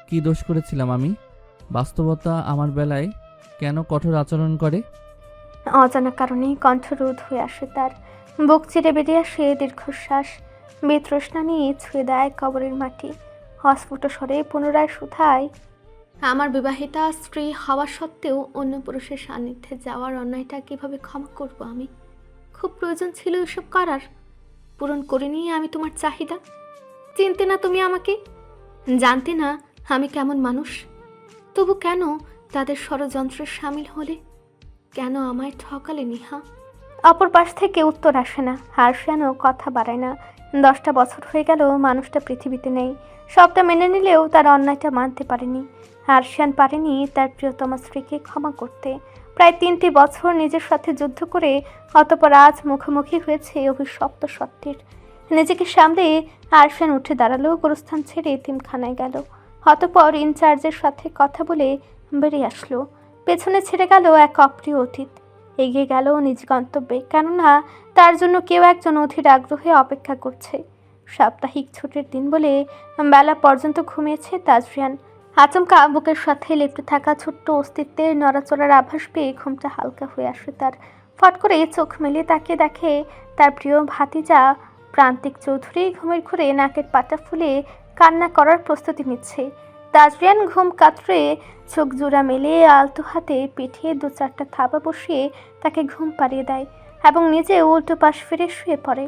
কি দোষ করেছিলাম আমি? বাস্তবতা আমার বেলায় কেন কঠোর আচরণ করে? অজানা কারণে কণ্ঠরোধ হয়ে আসে তার। বুক চিরে বেরিয়ে আসে দীর্ঘশ্বাস। বিতৃষ্ণা নিয়ে ছুঁয়ে দেয় কবরের মাটি। অস্ফুট স্বরে পুনরায় শুধায়, আমার বিবাহিতা স্ত্রী হওয়া সত্ত্বেও অন্য পুরুষের সান্নিধ্যে যাওয়ার অন্যায়টা কিভাবে ক্ষমা করব আমি? খুব প্রয়োজন ছিল এসব করার, পূরণ করিনি আমি তোমার চাহিদা। চিনতে না তুমি আমাকে, জানতে না আমি কেমন মানুষ, তবু কেন তাদের ষড়যন্ত্রে সামিল হলে? কেন আমায় ঠকালে নিহা? অপর পাশ থেকে উত্তর আসে না। আরশানও কথা বাড়ায় না। 10টা বছর হয়ে গেল মানুষটা পৃথিবীতে নেই। সবটা মেনে নিলেও তার অন্যায়টা মানতে পারেনি। আরশান পারেনি তার প্রিয়তমা স্ত্রীকে ক্ষমা করতে। প্রায় 3টি বছর নিজের সাথে যুদ্ধ করে অতঃপর আজ মুখোমুখি হয়েছে অভিশপ্ত সত্যের। নিজেকে সামলে আরফিয়ান উঠে দাঁড়ালো, গোরস্থান ছেড়ে এতিমখানায় গেল। অতঃপর ইনচার্জের সাথে কথা বলে বেরিয়ে আসলো। পেছনে ছেড়ে গেল এক অপ্রিয় অতীত। এগিয়ে গেল নিজ গন্তব্যে, কেননা তার জন্য কেউ একজন অধীর আগ্রহে অপেক্ষা করছে। সাপ্তাহিক ছুটির দিন বলে বেলা পর্যন্ত ঘুমিয়েছে তাজরিয়ান। আচমকা বুকের সাথে লেপ্টে থাকা ছোট্ট অস্তিত্বের নড়াচড়ার আভাস পেয়ে ঘুমটা হালকা হয়ে আসে তার। ফট করে চোখ মেলে তাকিয়ে দেখে তার প্রিয় ভাতিজা প্রান্তিক চৌধুরী ঘুমের ঘুরে নাকের পাতা ফুলে কান্না করার প্রস্তুতি নিচ্ছে। তাজরিয়ান ঘুম কাতরে চোখ জোড়া মেলে আলতো হাতে পিঠে 2-4টা থাবা বসিয়ে তাকে ঘুম পাড়িয়ে দেয় এবং নিজে উল্টো পাশ ফিরে শুয়ে পড়ে।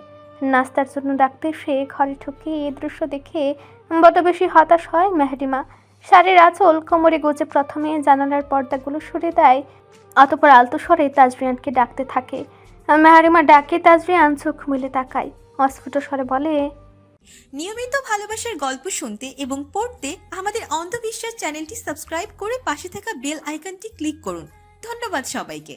নাস্তার জন্য ডাকতে সে ঘরে ঢুকে এই দৃশ্য দেখে বড় বেশি হতাশ হয় মেহরিমা। শাড়ির আঁচল কোমরে গোজে প্রথমে জানালার পর্দাগুলো সরে দেয়, অতঃপর আলতো স্বরে তাজরিয়ানকে ডাকতে থাকে। মেহরিমা ডাকে তাজরিয়ান চোখ মেলে তাকায়, অস্ফুট স্বরে বলে, নিয়মিত ভালোবাসার গল্প শুনতে এবং পড়তে আমাদের অন্ধবিশ্বাস চ্যানেলটি সাবস্ক্রাইব করে পাশে থাকা বেল আইকনটি ক্লিক করুন। ধন্যবাদ সবাইকে।